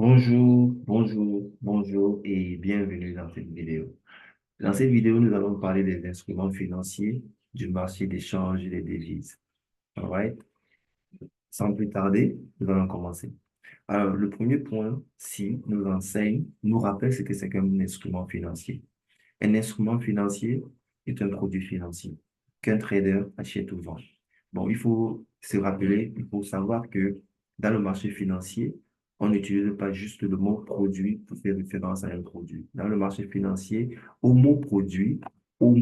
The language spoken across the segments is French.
Bonjour et bienvenue dans cette vidéo. Dans cette vidéo, nous allons parler des instruments financiers, du marché d'échange et des devises. Alright? Sans plus tarder, nous allons commencer. Alors, le premier point, si nous enseigne, nous rappelle ce que c'est qu'un instrument financier. Un instrument financier est un produit financier qu'un trader achète ou vend. Bon, il faut se rappeler, il faut savoir que dans le marché financier, on n'utilise pas juste le mot produit pour faire référence à un produit. Dans le marché financier, au mot produit, on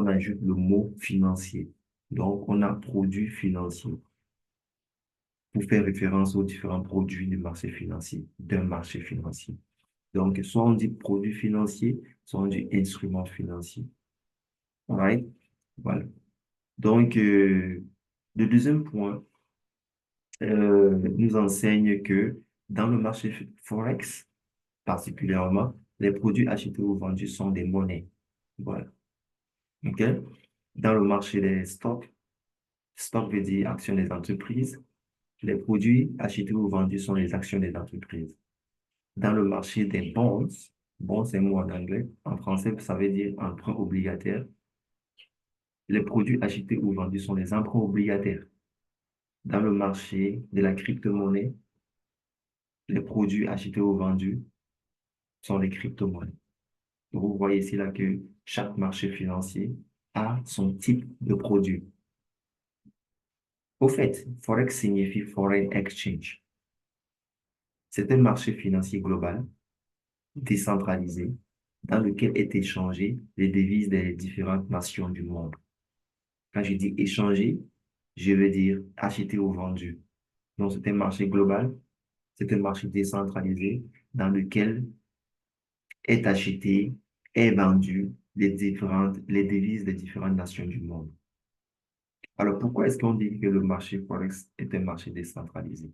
ajoute le mot financier. Donc, on a produit financier pour faire référence aux différents produits du marché financier, d'un marché financier. Donc, soit on dit produit financier, soit on dit instrument financier. Right? Voilà. Donc, le deuxième point nous enseigne que dans le marché Forex, particulièrement, les produits achetés ou vendus sont des monnaies. Voilà. OK? Dans le marché des stocks, stock veut dire actions des entreprises. Les produits achetés ou vendus sont les actions des entreprises. Dans le marché des bonds, bonds c'est un mot en anglais. En français, ça veut dire emprunt obligataire. Les produits achetés ou vendus sont les emprunts obligataires. Dans le marché de la crypto-monnaie, les produits achetés ou vendus sont les crypto-monnaies. Donc, vous voyez ici là que chaque marché financier a son type de produit. Au fait, Forex signifie Foreign Exchange. C'est un marché financier global, décentralisé, dans lequel est échangé les devises des différentes nations du monde. Quand je dis échanger, je veux dire acheter ou vendu. Donc, c'est un marché global, c'est un marché décentralisé dans lequel est acheté, est vendu les devises des différentes nations du monde. Alors, pourquoi est-ce qu'on dit que le marché Forex est un marché décentralisé?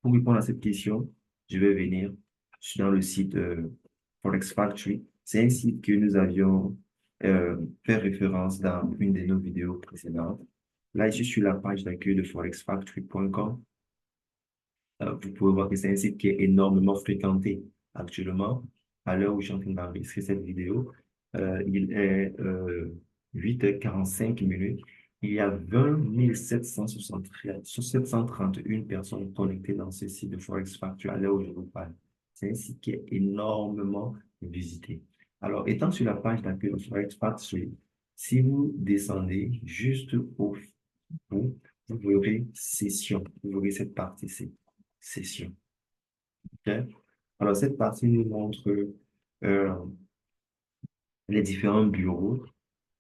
Pour répondre à cette question, je vais venir dans le site Forex Factory. C'est un site que nous avions fait référence dans une de nos vidéos précédentes. Là, je suis sur la page d'accueil de forexfactory.com. Vous pouvez voir que c'est un site qui est énormément fréquenté actuellement. À l'heure où je suis en train d'enregistrer cette vidéo, il est 8h45 minutes. Il y a 20 731 personnes connectées dans ce site de Forex Factory à l'heure où je vous parle. C'est un site qui est énormément visité. Alors, étant sur la page d'accueil de Forex Factory, si vous descendez juste au bout, vous verrez session. Vous verrez cette partie-ci session. OK? Alors, cette partie nous montre euh, les différents bureaux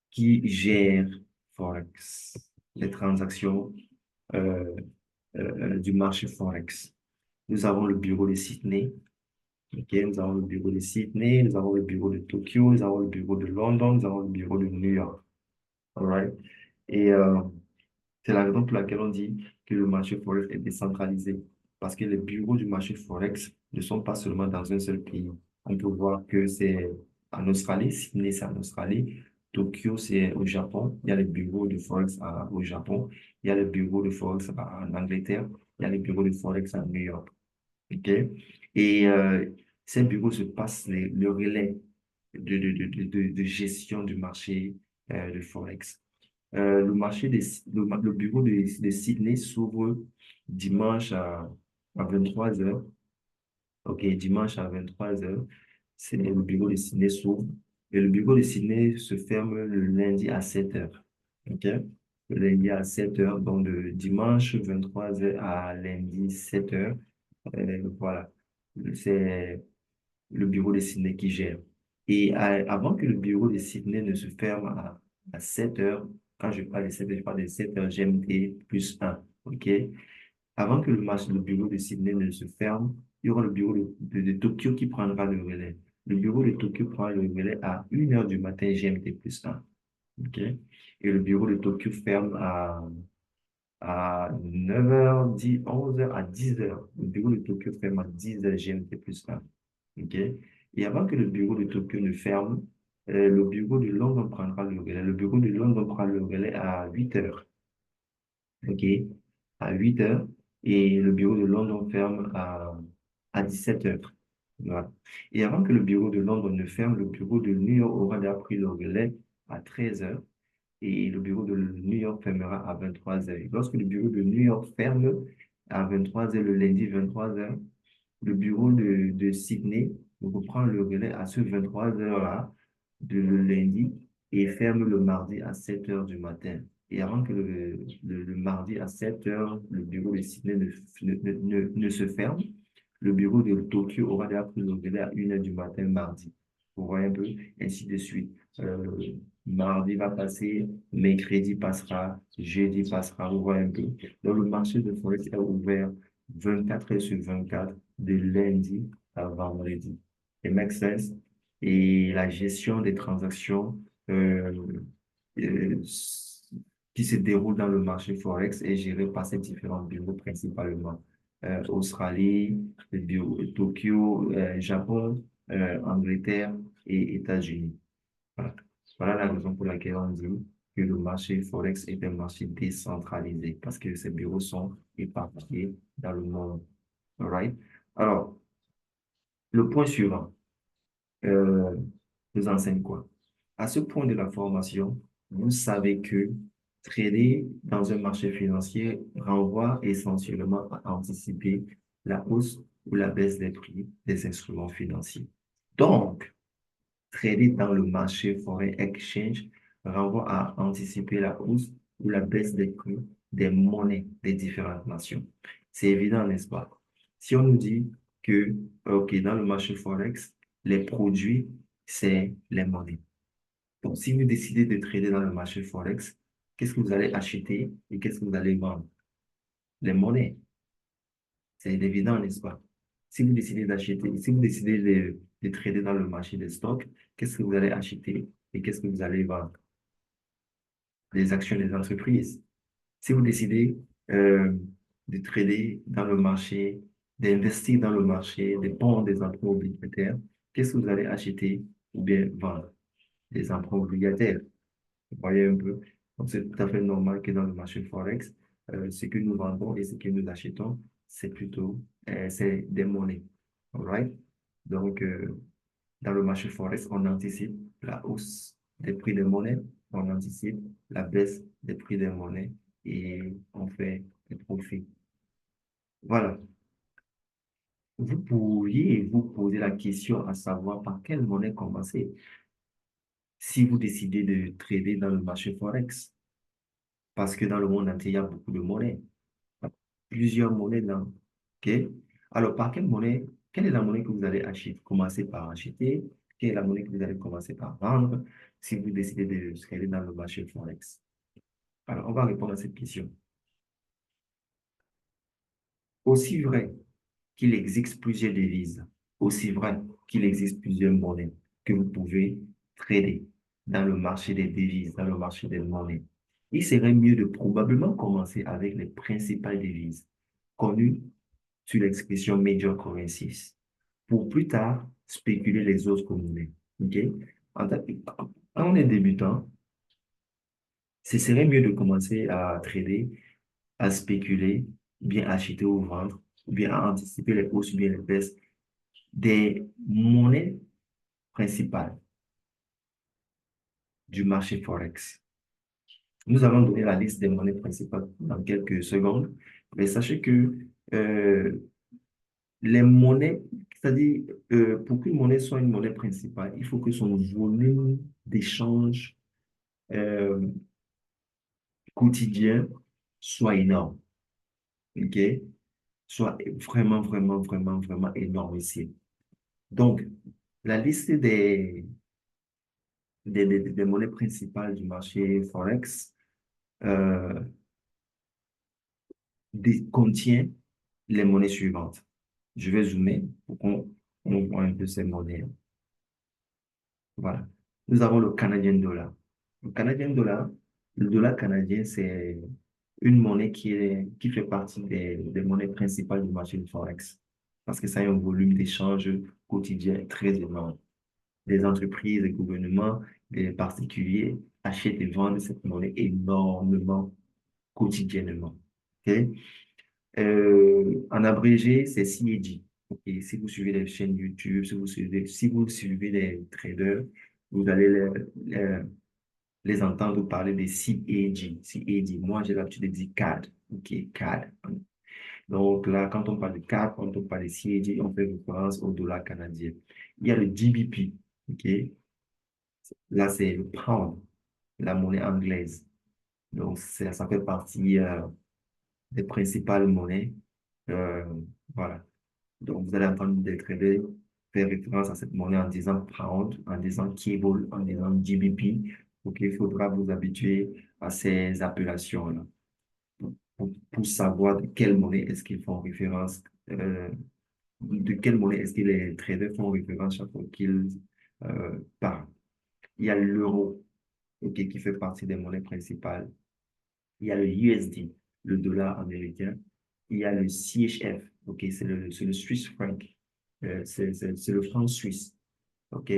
qui gèrent Forex, les transactions euh, du marché Forex. Nous avons le bureau de Sydney. OK? Nous avons le bureau de Sydney, nous avons le bureau de Tokyo, nous avons le bureau de London, nous avons le bureau de New York. All right? Et c'est la raison pour laquelle on dit que le marché Forex est décentralisé. Parce que les bureaux du marché Forex ne sont pas seulement dans un seul pays. On peut voir que c'est en Australie, Sydney c'est en Australie, Tokyo c'est au Japon, il y a les bureaux de Forex au Japon, il y a les bureaux de Forex en Angleterre, il y a les bureaux de Forex à New York. OK? Et ces bureaux se passent le relais de gestion du marché de Forex. Le marché le bureau de Sydney s'ouvre dimanche à 23 heures. OK, dimanche à 23 heures, c'est le bureau de Sydney s'ouvre. Et le bureau de Sydney se ferme le lundi à 7 heures. OK? Le lundi à 7 heures, donc de dimanche 23 heures à lundi 7 heures. Voilà. C'est le bureau de Sydney qui gère. Et avant que le bureau de Sydney ne se ferme à 7 heures, quand je parle de 7 heures, je parle de 7 heures GMT plus 1. OK? Avant que le bureau de Sydney ne se ferme, il y aura le bureau de Tokyo qui prendra le relais. Le bureau de Tokyo prend le relais à 1 heure du matin GMT plus 1. OK? Et le bureau de Tokyo ferme à 9 heures 10, 11 heures à 10 heures. Le bureau de Tokyo ferme à 10 heures GMT plus 1. OK? Et avant que le bureau de Tokyo ne ferme, le bureau de London prendra le relais. Le bureau de London prend le relais à 8 heures. OK? À 8 heures. Et le bureau de London ferme à à 17 heures. Voilà. Et avant que le bureau de Londres ne ferme, le bureau de New York aura déjà pris le relais à 13 heures et le bureau de New York fermera à 23 heures. Lorsque le bureau de New York ferme à 23 heures, le lundi 23 heures, le bureau de Sydney reprend le relais à ce 23 heures-là de le lundi et ferme le mardi à 7 heures du matin. Et avant que le mardi à 7 heures, le bureau de Sydney ne se ferme, le bureau de Tokyo aura déjà pris le relais à 1 heure du matin mardi. Vous voyez un peu, ainsi de suite. Mardi va passer, mercredi passera, jeudi passera, vous voyez un peu. Donc, le marché de Forex est ouvert 24 heures sur 24, de lundi à vendredi. It makes sense? Et la gestion des transactions euh, euh, qui se déroulent dans le marché Forex est gérée par ces différents bureaux principalement. Australie, Tokyo, Japon, Angleterre et États-Unis. Voilà. Voilà la raison pour laquelle on dit que le marché Forex est un marché décentralisé parce que ces bureaux sont éparpillés dans le monde. All right? Alors, le point suivant euh, nous enseigne quoi? À ce point de la formation, vous savez que trader dans un marché financier renvoie essentiellement à anticiper la hausse ou la baisse des prix des instruments financiers. Donc, trader dans le marché foreign exchange renvoie à anticiper la hausse ou la baisse des prix des monnaies des différentes nations. C'est évident, n'est-ce pas? Si on nous dit que, OK, dans le marché Forex, les produits, c'est les monnaies. Donc, si vous décidez de trader dans le marché Forex, qu'est-ce que vous allez acheter et qu'est-ce que vous allez vendre? Les monnaies. C'est évident, n'est-ce pas? Si vous décidez d'acheter, si vous décidez de trader dans le marché des stocks, qu'est-ce que vous allez acheter et qu'est-ce que vous allez vendre? Les actions des entreprises. Si vous décidez euh, de trader dans le marché, d'investir dans le marché des bons, des emprunts obligataires, qu'est-ce que vous allez acheter ou bien vendre? Des emprunts obligataires. Vous voyez un peu? Donc, c'est tout à fait normal que dans le marché Forex, ce que nous vendons et ce que nous achetons, c'est plutôt c'est des monnaies. All right? Donc, dans le marché Forex, on anticipe la hausse des prix des monnaies, on anticipe la baisse des prix des monnaies et on fait des profits. Voilà. Vous pourriez vous poser la question à savoir par quelle monnaie commencer si vous décidez de trader dans le marché Forex. Parce que dans le monde entier, il y a beaucoup de monnaies. Plusieurs monnaies dans. OK? Alors, par quelle monnaie, quelle est la monnaie que vous allez acheter, commencer par acheter? Quelle est la monnaie que vous allez commencer par vendre si vous décidez de scaler dans le marché Forex? Alors, on va répondre à cette question. Aussi vrai qu'il existe plusieurs devises, aussi vrai qu'il existe plusieurs monnaies que vous pouvez trader dans le marché des devises, dans le marché des monnaies, il serait mieux de probablement commencer avec les principales devises connues sur l'expression major currencies pour plus tard spéculer les autres monnaies. OK? Quand on est débutant, ce serait mieux de commencer à trader, à spéculer, bien acheter ou vendre, ou bien à anticiper les hausses ou bien les baisses des monnaies principales du marché Forex. Nous allons donner la liste des monnaies principales dans quelques secondes, mais sachez que euh, les monnaies, c'est-à-dire pour qu'une monnaie soit une monnaie principale, il faut que son volume d'échange euh, quotidien soit énorme, ok? Soit vraiment, vraiment, vraiment, vraiment énorme ici. Donc, la liste des monnaies principales du marché Forex euh, contient les monnaies suivantes. Je vais zoomer pour qu'on voit un peu ces monnaies. Voilà. Nous avons le Canadian dollar. Le Canadian dollar, le dollar canadien, c'est une monnaie qui fait partie des monnaies principales du marché du Forex parce que ça a un volume d'échange quotidien très énorme. Des entreprises, des gouvernements, des particuliers achètent et vendent cette monnaie énormément quotidiennement. OK? En abrégé, c'est CAD. Ok, si vous suivez les chaînes YouTube, si vous suivez les traders, vous allez les entendre parler des CAD. CAD. Moi, j'ai l'habitude de dire CAD. Ok, CAD. Donc là, quand on parle de CAD, quand on parle de CAD, on fait référence au dollar canadien. Il y a le GBP. Ok, là, c'est le pound, la monnaie anglaise. Donc, ça fait partie des principales monnaies. Euh, voilà. Donc, vous allez entendre des traders faire référence à cette monnaie en disant pound, en disant cable, en disant GBP. Donc, il faudra vous habituer à ces appellations-là pour savoir de quelle monnaie est-ce qu'ils font référence, de quelle monnaie est-ce que les traders font référence chaque fois qu'ils parlent. Il y a l'euro, ok, qui fait partie des monnaies principales. Il y a le USD, le dollar américain. Il y a le CHF, ok, c'est le Swiss franc. C'est le franc suisse, ok.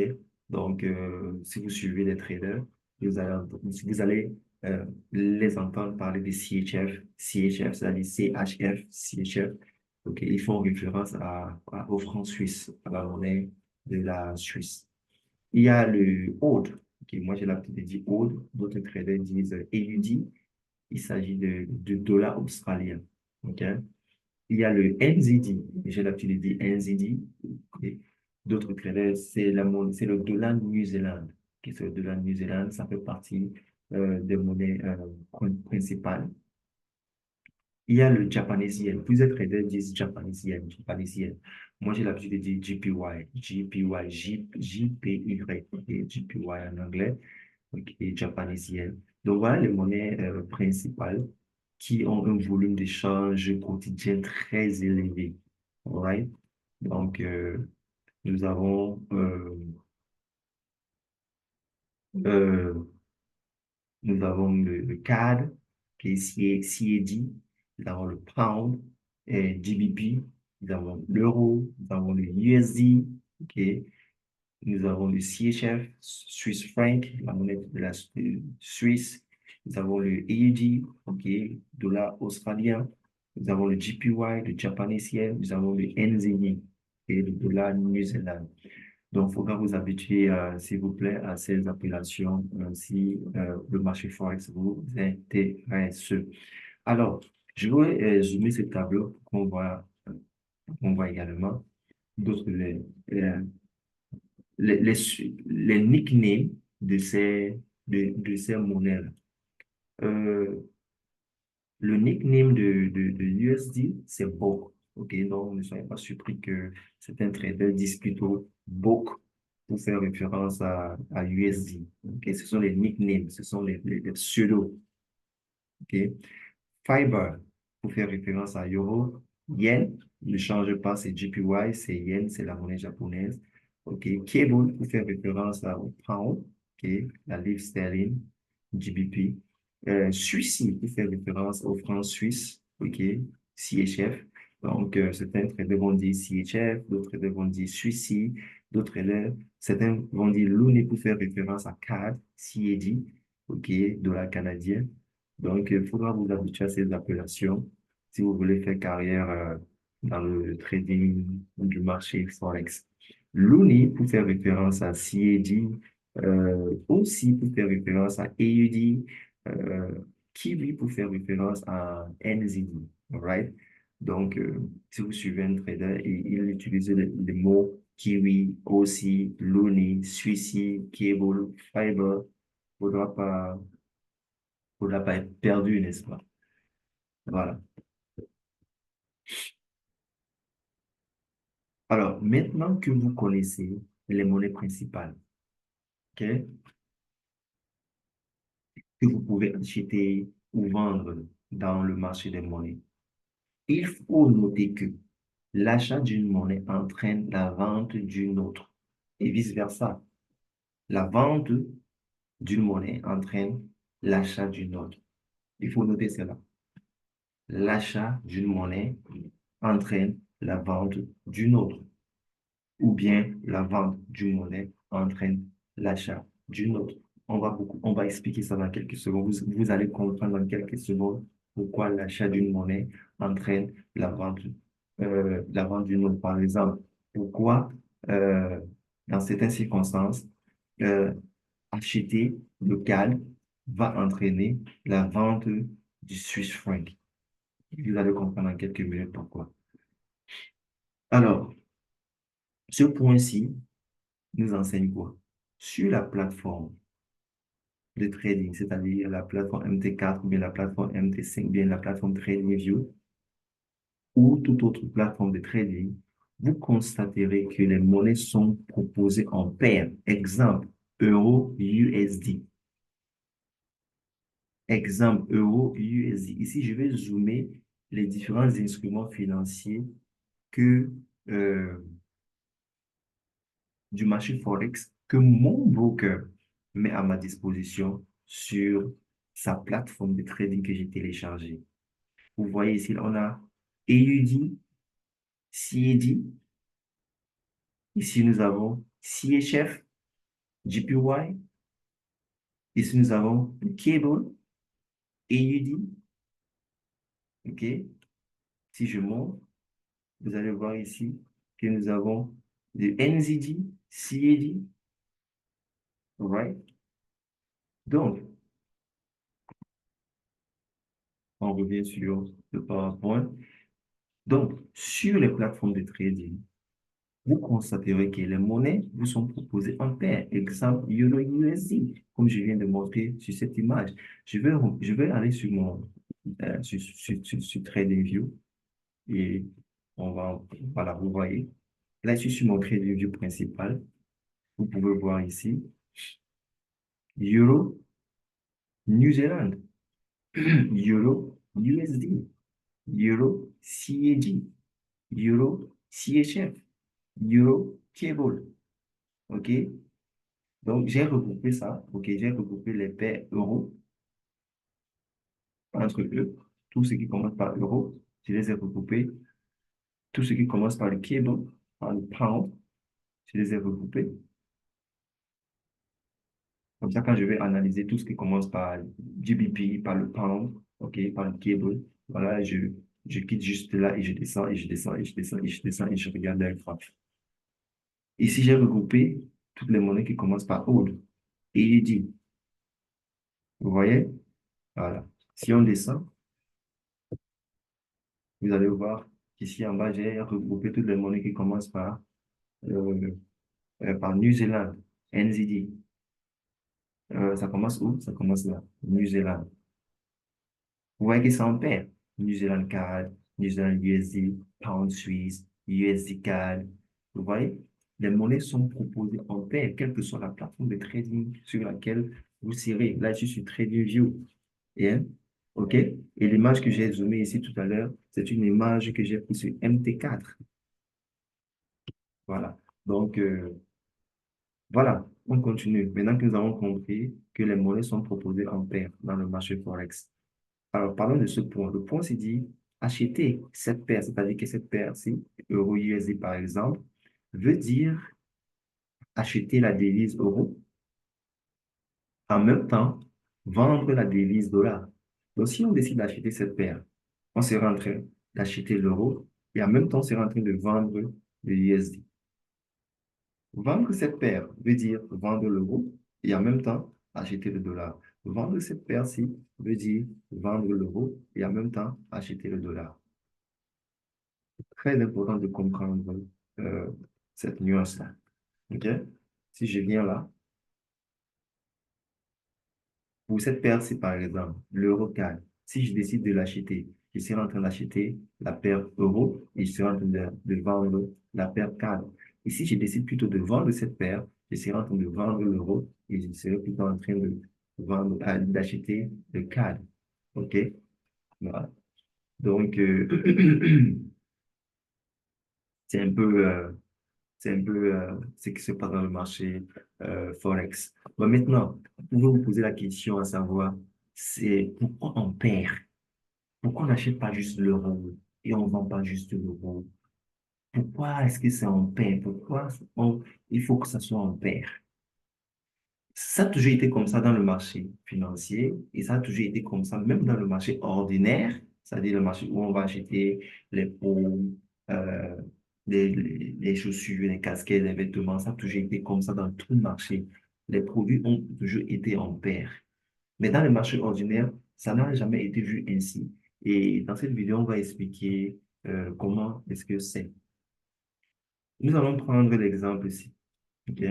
Donc, si vous suivez les traders, vous allez les entendre parler des CHF, CHF, c'est-à-dire CHF, CHF. Ok, ils font référence au franc suisse, à la monnaie de la Suisse. Il y a le AUD. Ok, moi, j'ai l'habitude de dire AUD. D'autres traders disent AUD. Il s'agit de dollars australiens. OK? Il y a le NZD. J'ai l'habitude de dire NZD. Ok. D'autres traders, c'est le dollar New Zealand. Ok, c'est le dollar New Zealand. Ça fait partie des monnaies principales. Il y a le Japanese yen. Plusieurs traders disent Japanese yen, Japanese yen. Moi, j'ai l'habitude de dire JPY, JPY, JPY, et JPY en anglais, et Japanese yen. Donc, voilà les monnaies principales qui ont un volume d'échange quotidien très élevé. Alright? Donc, nous avons euh, nous avons le CAD, qui est CAD, nous avons le pound, et GBP, nous avons l'euro, nous avons le USD, ok, nous avons le CHF, Swiss franc, la monnaie de la Suisse, nous avons le AUD, ok, dollar australien, nous avons le JPY, le Japanese yen, nous avons le NZD, et le dollar New Zealand. Donc, il faudra vous habituer, s'il vous plaît, à ces appellations si le marché Forex vous intéresse. Alors, je vais zoomer ce tableau pour qu'on voit également d'autres les nicknames de ces monnaies-là. Euh, le nickname de l'USD, c'est BOK. OK, donc ne soyez pas surpris que certains traders disent plutôt BOK pour faire référence à USD. OK, ce sont les nicknames, ce sont les pseudos. OK, Fiber pour faire référence à Euro. Yen, ne change pas, c'est JPY, c'est Yen, c'est la monnaie japonaise. OK, Cable pour faire référence au Pound. OK, la livre sterling, GBP. Suissi pour faire référence au franc suisse. OK, CHF. Donc, certains traders vont dire CHF, d'autres traders vont dire Suissi, d'autres traders, certains vont dire Luni pour faire référence à CAD, CAD, OK, dollar canadien. Donc, il faudra vous habituer à ces appellations si vous voulez faire carrière dans le trading du marché Forex. Luni pour faire référence à CAD, aussi pour faire référence à AUD, euh, Kiwi pour faire référence à NZD. Alright? Donc, si vous suivez un trader et il utilise les mots Kiwi, aussi, Luni, Swissy, Cable, Fiber, faudra pas faudra pas être perdu, n'est-ce pas? Voilà. Alors, maintenant que vous connaissez les monnaies principales, ok, que vous pouvez acheter ou vendre dans le marché des monnaies, il faut noter que l'achat d'une monnaie entraîne la vente d'une autre et vice-versa. La vente d'une monnaie entraîne l'achat d'une autre. Il faut noter cela. L'achat d'une monnaie entraîne la vente d'une autre, ou bien la vente d'une monnaie entraîne l'achat d'une autre. On va expliquer ça dans quelques secondes. Vous allez comprendre dans quelques secondes pourquoi l'achat d'une monnaie entraîne la vente. la vente d'une eau, par exemple. Pourquoi, euh, dans certaines circonstances, euh, acheter local va entraîner la vente du Swiss franc. Vous allez comprendre en quelques minutes pourquoi. Alors, ce point-ci nous enseigne quoi? Sur la plateforme de trading, c'est-à-dire la plateforme MT4, bien la plateforme MT5, bien la plateforme TradingView ou toute autre plateforme de trading, vous constaterez que les monnaies sont proposées en paire. Exemple, euro USD. Exemple, euro USD. Ici, je vais zoomer les différents instruments financiers que, euh, du marché Forex que mon broker met à ma disposition sur sa plateforme de trading que j'ai téléchargée. Vous voyez ici, on a AUD, CAD. Ici, nous avons CHF, JPY. Ici, nous avons le Cable, AUD. OK? Si je monte, vous allez voir ici que nous avons le NZD, CAD. All right? Donc, on revient sur le PowerPoint. Donc, sur les plateformes de trading, vous constaterez que les monnaies vous sont proposées en paire. Exemple, Euro USD, comme je viens de montrer sur cette image. Je vais aller sur sur TradingView et voilà, vous voyez. Là, je suis sur mon TradingView principal. Vous pouvez voir ici, Euro, New Zealand, Euro, USD, Euro, CAD, Euro, CHF, Euro, Cable. OK? Donc, j'ai regroupé ça. OK, j'ai regroupé les paires euros entre eux. Tout ce qui commence par euro, je les ai regroupés. Tout ce qui commence par le cable, par le pound, je les ai regroupés. Comme ça, quand je vais analyser tout ce qui commence par GBP, par le pound, OK, par le cable, voilà, je quitte juste là et je descends et je descends et je descends et je descends et je regarde le graphe. Ici, j'ai regroupé toutes les monnaies qui commencent par old et UD. Vous voyez? Voilà. Si on descend, vous allez voir qu'ici en bas, j'ai regroupé toutes les monnaies qui commencent euh, par New Zealand, NZD. Ça commence où? Ça commence là, New Zealand. Vous voyez que c'est en paire. New Zealand CAD, New Zealand USD, Pound Suisse, USD CAD. Vous voyez? Les monnaies sont proposées en paire, quelle que soit la plateforme de trading sur laquelle vous serez. Là, je suis sur TradingView. Yeah? OK? Et l'image que j'ai zoomée ici tout à l'heure, c'est une image que j'ai prise sur MT4. Voilà. Donc, voilà, on continue. Maintenant que nous avons compris que les monnaies sont proposées en paire dans le marché Forex. Alors, parlons de ce point. Le point, c'est dit acheter cette paire, c'est-à-dire que cette paire-ci, euro USD par exemple, veut dire acheter la devise euro, en même temps, vendre la devise dollar. Donc, si on décide d'acheter cette paire, on sera en train d'acheter l'euro et en même temps, on sera en train de vendre le USD. Vendre cette paire veut dire vendre l'euro et en même temps acheter le dollar. Vendre cette paire-ci veut dire vendre l'euro et en même temps acheter le dollar. Très important de comprendre euh, cette nuance-là. OK? Si je viens là, pour cette paire-ci, par exemple, l'euro CAD, si je décide de l'acheter, je serai en train d'acheter la paire euro et je serai en train de vendre la paire CAD. Et si je décide plutôt de vendre cette paire, je serai en train de vendre l'euro et je serai plutôt en train de vendre, d'acheter le CAD. OK? Voilà. Donc, c'est un peu, ce qui se passe dans le marché Forex. Bon, maintenant, vous pouvez vous poser la question à savoir, c'est pourquoi on perd? Pourquoi on n'achète pas juste l'euro et on ne vend pas juste l'euro? Pourquoi est-ce que c'est en paire? Il faut que ça soit en paire? Ça a toujours été comme ça dans le marché financier et ça a toujours été comme ça même dans le marché ordinaire, c'est-à-dire le marché où on va acheter les pots, les chaussures, les casquettes, les vêtements, ça a toujours été comme ça dans tout le marché. Les produits ont toujours été en paire. Mais dans le marché ordinaire, ça n'a jamais été vu ainsi. Et dans cette vidéo, on va expliquer comment est-ce que c'est. Nous allons prendre l'exemple ici. OK?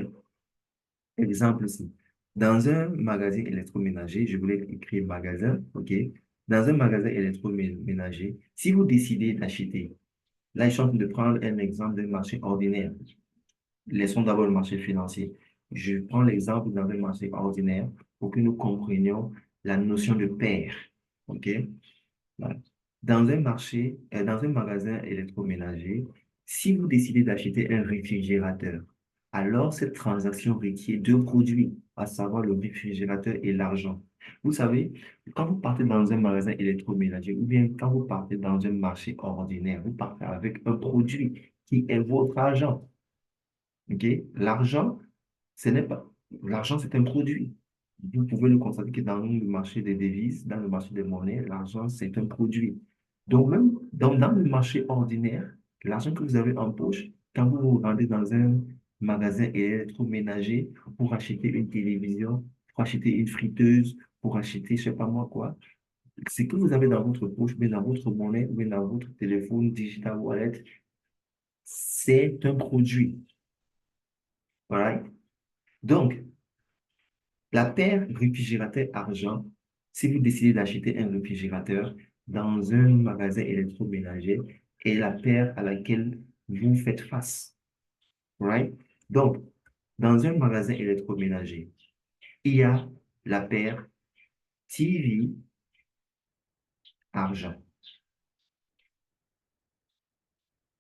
Exemple ici. Dans un magasin électroménager, je voulais écrire magasin, OK? Dans un magasin électroménager, si vous décidez d'acheter, là, je suis en train de prendre un exemple d'un marché ordinaire. Laissons d'abord le marché financier. Je prends l'exemple dans un marché ordinaire pour que nous comprenions la notion de paire. OK? Voilà. Dans un magasin électroménager, si vous décidez d'acheter un réfrigérateur, alors cette transaction requiert deux produits, à savoir le réfrigérateur et l'argent. Vous savez, quand vous partez dans un magasin électroménager ou bien quand vous partez dans un marché ordinaire, vous partez avec un produit qui est votre argent. OK? L'argent, ce n'est pas, l'argent, c'est un produit. Vous pouvez le constater que dans le marché des devises, dans le marché des monnaies, l'argent, c'est un produit. Donc, même dans le marché ordinaire, l'argent que vous avez en poche, quand vous vous rendez dans un magasin électroménager pour acheter une télévision, pour acheter une friteuse, pour acheter, je sais pas moi quoi, ce que vous avez dans votre poche, mais dans votre monnaie, ou bien dans votre téléphone digital wallet, c'est un produit. Voilà. Donc, la paire réfrigérateur argent, si vous décidez d'acheter un réfrigérateur dans un magasin électroménager, est la paire à laquelle vous faites face. Right? Donc, dans un magasin électroménager, il y a la paire TV argent.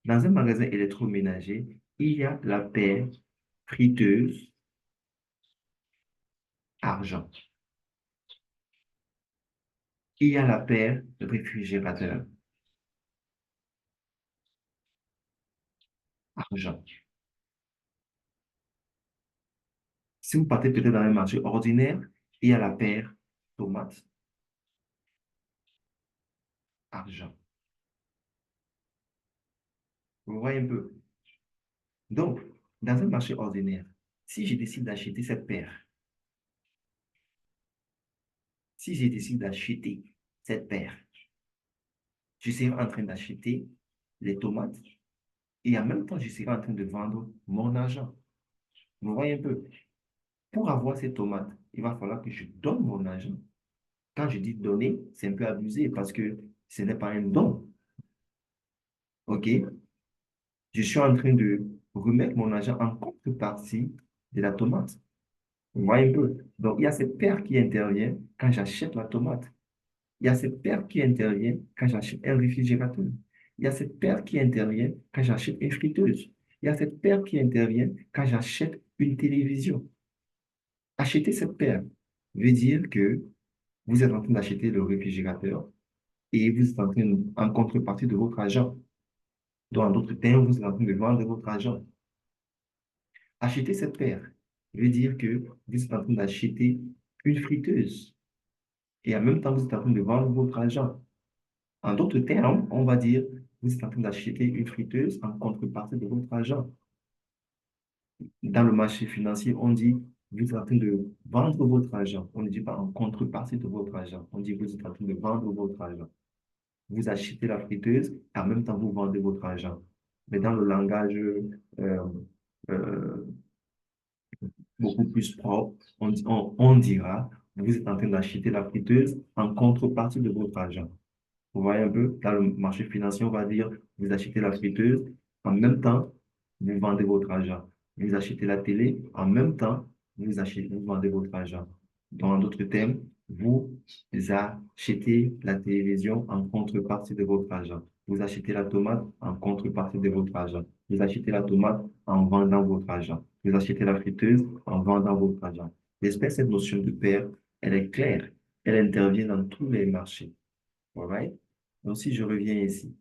Dans un magasin électroménager, il y a la paire friteuse argent. Il y a la paire réfrigérateur argent. Si vous partez peut-être dans un marché ordinaire, il y a la paire tomate, argent. Vous voyez un peu? Donc, dans un marché ordinaire, si je décide d'acheter cette paire, si je décide d'acheter cette paire, je serai en train d'acheter les tomates et en même temps, je serai en train de vendre mon argent. Vous voyez un peu? Pour avoir ces tomates, il va falloir que je donne mon argent. Quand je dis donner, c'est un peu abusé parce que ce n'est pas un don. OK? Je suis en train de remettre mon argent en contrepartie de la tomate. Vous voyez un peu? Donc, il y a cette paire qui intervient quand j'achète la tomate. Il y a cette paire qui intervient quand j'achète un réfrigérateur. Il y a cette paire qui intervient quand j'achète une friteuse. Il y a cette paire qui intervient quand j'achète une télévision. Acheter cette paire veut dire que vous êtes en train d'acheter le réfrigérateur et vous êtes en train, en contrepartie de votre argent. Donc, en d'autres termes, vous êtes en train de vendre votre argent. Acheter cette paire veut dire que vous êtes en train d'acheter une friteuse et en même temps, vous êtes en train de vendre votre argent. En d'autres termes, on va dire, vous êtes en train d'acheter une friteuse en contrepartie de votre argent. Dans le marché financier, on dit, vous êtes en train de vendre votre argent. On ne dit pas en contrepartie de votre argent. On dit, vous êtes en train de vendre votre argent. Vous achetez la friteuse, et en même temps, vous vendez votre argent. Mais dans le langage euh, beaucoup plus propre, on dira, vous êtes en train d'acheter la friteuse en contrepartie de votre argent. Vous voyez un peu, dans le marché financier, on va dire, vous achetez la friteuse, en même temps, vous vendez votre argent. Vous achetez la télé, en même temps, vous vendez votre argent. Dans d'autres termes, vous achetez la télévision en contrepartie de votre argent. Vous achetez la tomate en contrepartie de votre argent. Vous achetez la tomate en vendant votre argent. Vous achetez la friteuse en vendant votre argent. J'espère que cette notion de paire, elle est claire. Elle intervient dans tous les marchés. Alright? Donc, si je reviens ici,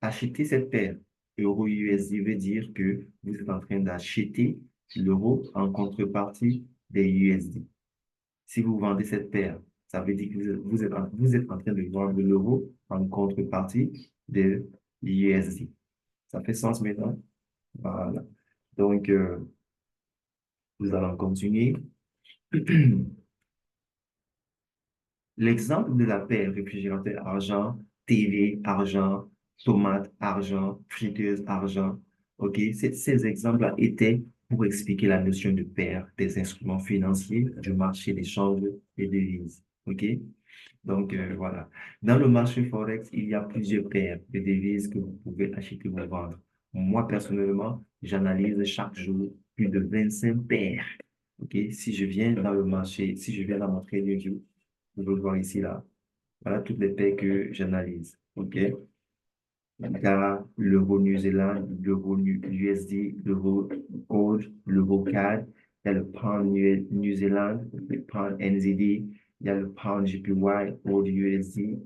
acheter cette paire euro-USD veut dire que vous êtes en train d'acheter l'euro en contrepartie des USD. Si vous vendez cette paire, ça veut dire que vous êtes en train de vendre l'euro en contrepartie des USD. Ça fait sens maintenant? Voilà. Donc, nous allons continuer. L'exemple de la paire réfrigérateur argent, TV argent, tomate argent, friteuse argent, OK? Ces exemples-là étaient pour expliquer la notion de paire des instruments financiers du marché d'échange des devises, OK? Donc, voilà. Dans le marché Forex, il y a plusieurs paires de devises que vous pouvez acheter ou vendre. Moi, personnellement, j'analyse chaque jour plus de 25 paires. OK? Si je viens dans le marché, si je viens dans mon trading, vous pouvez le voir ici, là. Voilà toutes les paires que j'analyse. OK? Il y a l'euro New Zealand, l'euro USD, l'euro COD, l'euro CAD. Il y a le pound New Zealand, le pound NZD. Il y a le pound JPY, COD USD,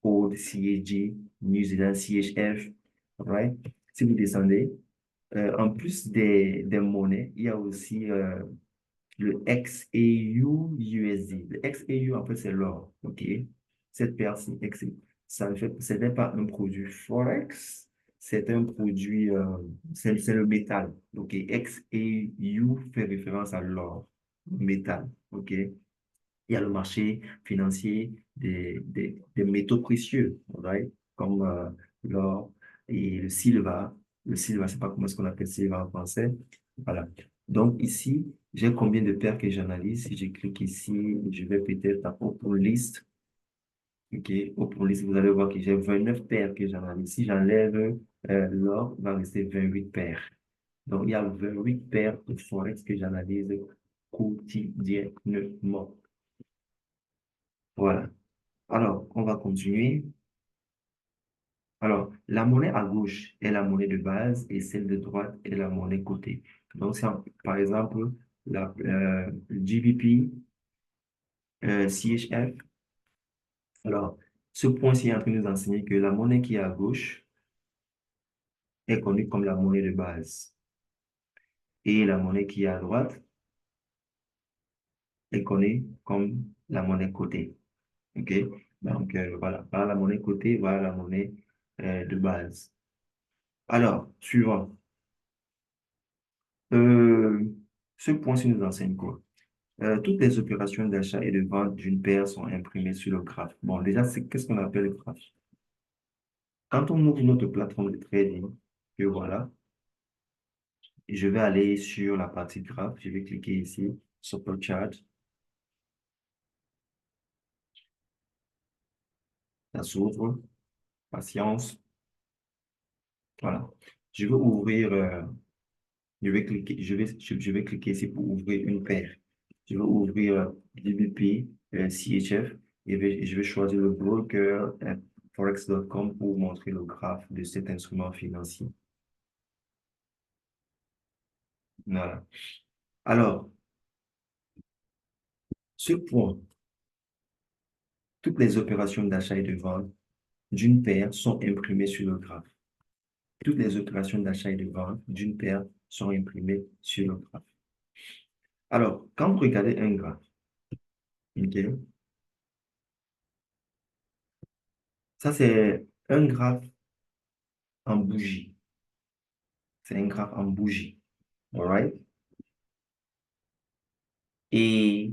COD CHG, New Zealand CHF. Right? Si vous descendez, en plus des monnaies, il y a aussi le XAU USD. Le XAU, en fait, c'est l'or. OK? Cette paire, c'est XAU. Ça ne fait, ce n'est pas un produit Forex, c'est un produit, c'est le métal. OK? XAU fait référence à l'or, métal. OK? Il y a le marché financier des métaux précieux, right? Comme l'or et le silver. Le silver, je ne sais pas comment est-ce qu'on appelle silver en français. Voilà. Donc ici, j'ai combien de paires que j'analyse. Si je clique ici, je vais peut-être à Open List. OK, Open List, vous allez voir que j'ai 29 paires que j'analyse. Si j'enlève l'or, il va rester 28 paires. Donc, il y a 28 paires de Forex que j'analyse quotidiennement. Voilà. Alors, on va continuer. Alors, la monnaie à gauche est la monnaie de base et celle de droite est la monnaie cotée. Donc, par exemple, le GBP, CHF. Alors, ce point-ci est en train de nous enseigner que la monnaie qui est à gauche est connue comme la monnaie de base et la monnaie qui est à droite est connue comme la monnaie cotée. OK? Donc, voilà. Voilà la monnaie cotée, voilà la monnaie de base. Alors, suivant. Euh, ce point-ci nous enseigne quoi? Toutes les opérations d'achat et de vente d'une paire sont imprimées sur le graphe. Bon, déjà, qu'est-ce qu'on appelle le graphe? Quand on ouvre notre plateforme de trading, que voilà, je vais aller sur la partie graphe, je vais cliquer ici, Super Chart, ça s'ouvre, patience, voilà. Je vais ouvrir, je vais cliquer ici pour ouvrir une paire. Je vais ouvrir DBP, CHF, et je vais choisir le broker forex.com pour montrer le graphe de cet instrument financier. Voilà. Alors, ce point, toutes les opérations d'achat et de vente d'une paire sont imprimées sur le graphe. Toutes les opérations d'achat et de vente d'une paire sont imprimées sur le graphe. Alors, quand vous regardez un graphe, ok, ça c'est un graphe en bougie. C'est un graphe en bougie. All right? Et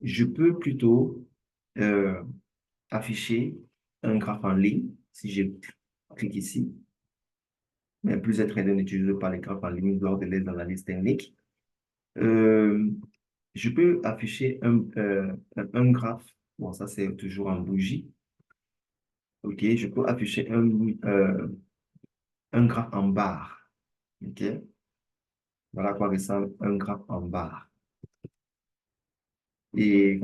je peux plutôt euh, afficher un graphe en ligne si je clique ici. Mais plusieurs traders n'utilisent pas les graphes en ligne lors de les analyses techniques. Euh, je peux afficher un graphe. Bon, ça, c'est toujours en bougie. OK, je peux afficher un graphe en barre. OK, voilà à quoi ressemble un graphe en barre. Et,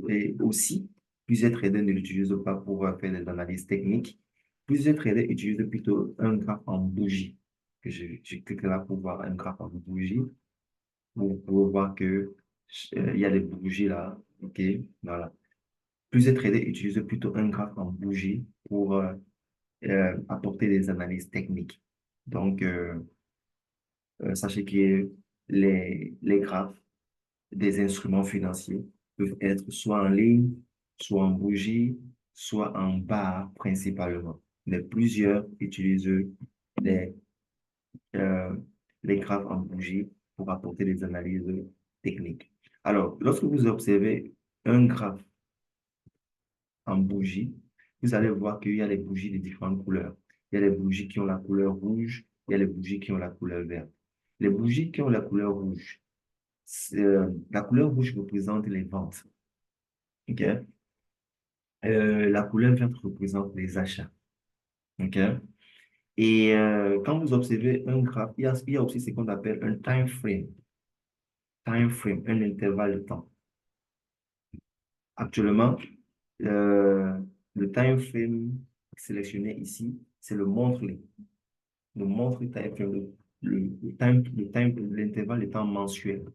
et aussi, plusieurs traders ne l'utilisent pas pour faire des analyses techniques. Plusieurs traders utilisent plutôt un graphe en bougie. Que je clique là pour voir un graphe en bougie. Vous pouvez voir que il y a des bougies là. OK, voilà. Plusieurs traders utilisent plutôt un graphe en bougie pour apporter des analyses techniques. Donc, sachez que les graphes des instruments financiers peuvent être soit en ligne, soit en bougie, soit en barre principalement. mais plusieurs utilisent les, euh, les graphes en bougie pour apporter des analyses techniques. Alors, lorsque vous observez un graphe en bougie, vous allez voir qu'il y a les bougies de différentes couleurs. Il y a les bougies qui ont la couleur rouge, il y a les bougies qui ont la couleur verte. Les bougies qui ont la couleur rouge, la couleur rouge représente les ventes. OK? La couleur verte représente les achats. OK? Et quand vous observez un graphe, il y a aussi ce qu'on appelle un time frame. Time frame, un intervalle de temps. Actuellement, euh, le time frame sélectionné ici, c'est le monthly. Le monthly time frame, l'intervalle de temps mensuel.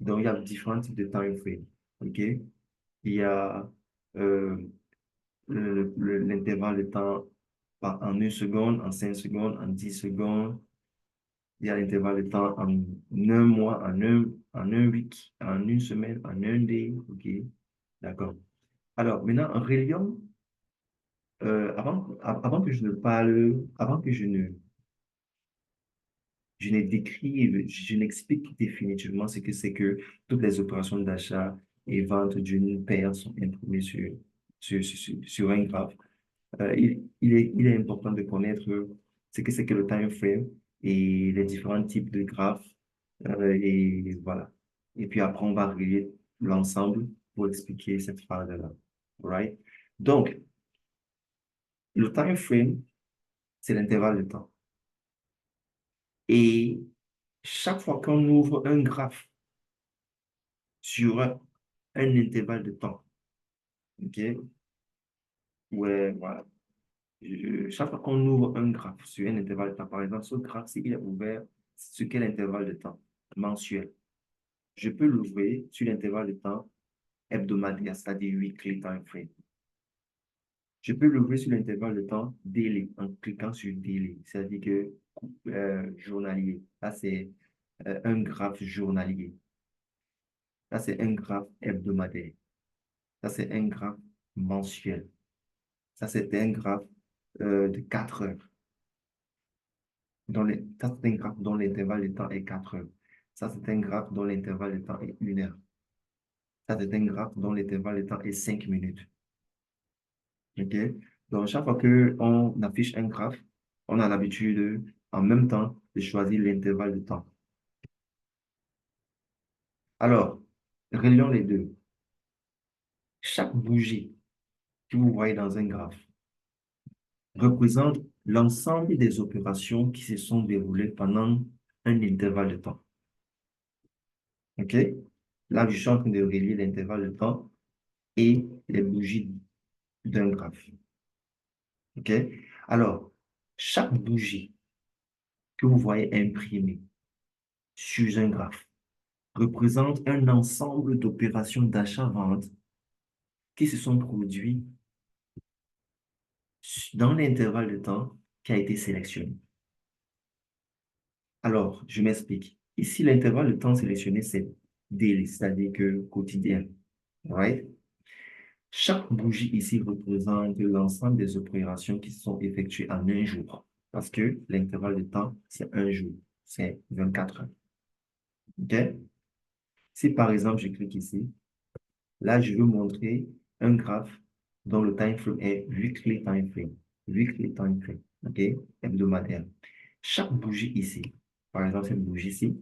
Donc, il y a différents types de time frame. OK? Il y a euh, l'intervalle de temps en 1 seconde, en 5 secondes, en 10 secondes. Il y a l'intervalle de temps en un mois, en un week, en une semaine, en un day. OK? D'accord. Alors, maintenant, en Relium, avant que je ne parle, avant que je ne décrive, je n'explique définitivement ce que c'est que toutes les opérations d'achat et vente d'une paire sont imprimées sur un graphe. Il est important de connaître ce que c'est que le time frame et les différents types de graphes. Et voilà. Et puis après, on va relier l'ensemble pour expliquer cette phase-là. Right? Donc, le time frame, c'est l'intervalle de temps. Et chaque fois qu'on ouvre un graphe sur un intervalle de temps, OK? Ouais, voilà. Chaque fois qu'on ouvre un graphe sur un intervalle de temps, par exemple, ce graphe, s'il est ouvert sur quel intervalle de temps? Mensuel. Je peux l'ouvrir sur l'intervalle de temps hebdomadaire, c'est-à-dire weekly time frame. Je peux l'ouvrir sur l'intervalle de temps daily en cliquant sur daily, c'est-à-dire que journalier. Là, c'est un graphe journalier. Là, c'est un graphe hebdomadaire. Ça, c'est un graphe mensuel. Ça, c'est un graphe de 4 heures. Ça, c'est un graphe dont l'intervalle de temps est 4 heures. Ça, c'est un graphe dont l'intervalle de temps est 1 heure. Ça, c'est un graphe dont l'intervalle de temps est 5 minutes. OK? Donc, chaque fois qu'on affiche un graphe, on a l'habitude, en même temps, de choisir l'intervalle de temps. Alors, relions les deux. Chaque bougie que vous voyez dans un graphe représente l'ensemble des opérations qui se sont déroulées pendant un intervalle de temps. OK? Là, je suis en train de relier l'intervalle de temps et les bougies d'un graphe. OK? Alors, chaque bougie que vous voyez imprimée sur un graphe représente un ensemble d'opérations d'achat-vente qui se sont produites dans l'intervalle de temps qui a été sélectionné. Alors, je m'explique. Ici, l'intervalle de temps sélectionné, c'est daily, c'est-à-dire que quotidien. Right? Chaque bougie ici représente l'ensemble des opérations qui sont effectuées en un jour. Parce que l'intervalle de temps, c'est un jour. C'est 24 heures. OK? Si par exemple, je clique ici, là, je veux montrer un graphe dont le time frame est weekly time frame. Weekly time frame. OK? Hebdomadaire. Chaque bougie ici, par exemple, cette bougie-ci,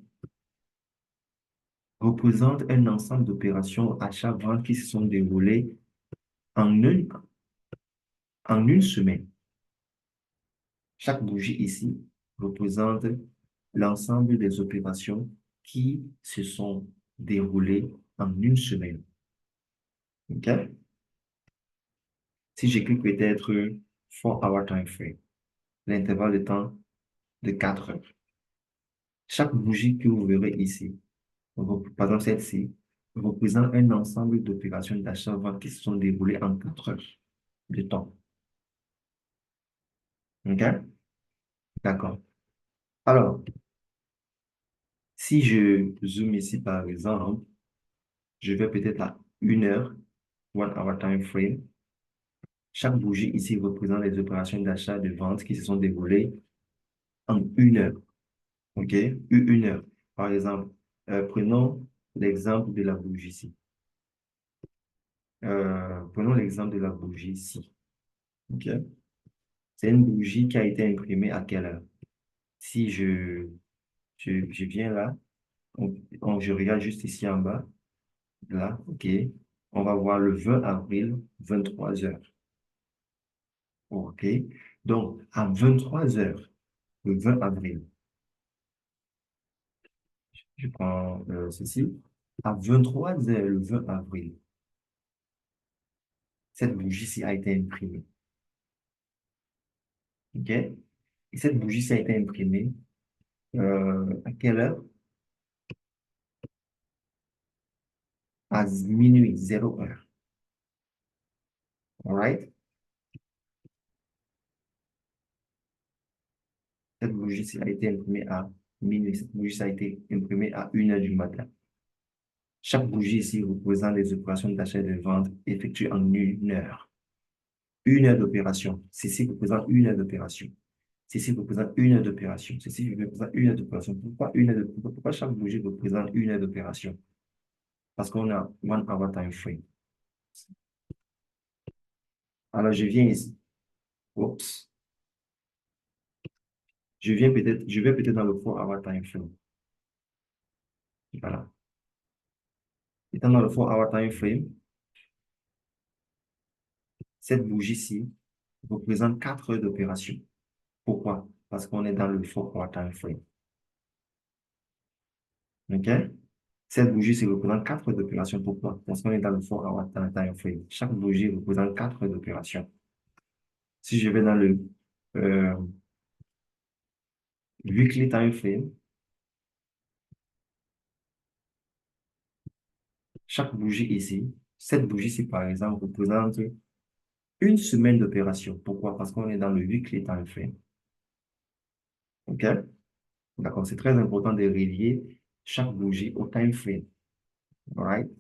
représente un ensemble d'opérations achat-vente qui se sont déroulées en en une semaine. Chaque bougie ici représente l'ensemble des opérations qui se sont déroulées en une semaine. OK? Si je clique peut-être 4 hour time frame, l'intervalle de temps de 4 heures. Chaque bougie que vous verrez ici, par exemple celle-ci, représente un ensemble d'opérations d'achat-vente qui se sont déroulées en 4 heures de temps. OK? D'accord. Alors, si je zoome ici par exemple, je vais peut-être à 1 heure, 1 hour time frame. Chaque bougie ici représente les opérations d'achat et de vente qui se sont déroulées en une heure. OK? Une heure. Par exemple, prenons l'exemple de la bougie ici. Prenons l'exemple de la bougie ici. OK? C'est une bougie qui a été imprimée à quelle heure? Si je viens là, je regarde juste ici en bas, là, OK? On va voir le 20 avril, 23 heures. OK? Donc, à 23 heures, le 20 avril, je prends ceci. À 23 heures, le 20 avril, cette bougie-ci a été imprimée. OK? Et cette bougie-ci a été imprimée à quelle heure? À minuit, 0 heure. All right? Cette bougie-ci a été imprimée à minuit. Cette bougie-ci a été imprimée à 1 heure du matin. Chaque bougie ici représente les opérations d'achat et de vente effectuées en 1 heure. 1 heure d'opération. Ceci représente 1 heure d'opération. Ceci représente 1 heure d'opération. Ceci représente 1 heure d'opération. Pourquoi chaque bougie représente 1 heure d'opération? Parce qu'on a one hour time frame. Alors, je viens ici. Oups. Je vais peut-être dans le 4 hour time frame. Voilà. Étant dans le 4 hour time frame, cette bougie-ci représente 4 heures d'opération. Pourquoi? Parce qu'on est dans le 4 hour time frame. OK? Cette bougie-ci représente 4 heures d'opération. Pourquoi? Parce qu'on est dans le 4 hour time frame. Chaque bougie représente 4 heures d'opération. Si je vais dans le euh, weekly time frame, chaque bougie ici, cette bougie-ci, par exemple, représente une semaine d'opération. Pourquoi? Parce qu'on est dans le weekly time frame. OK? D'accord? C'est très important de relier chaque bougie au time frame. All right?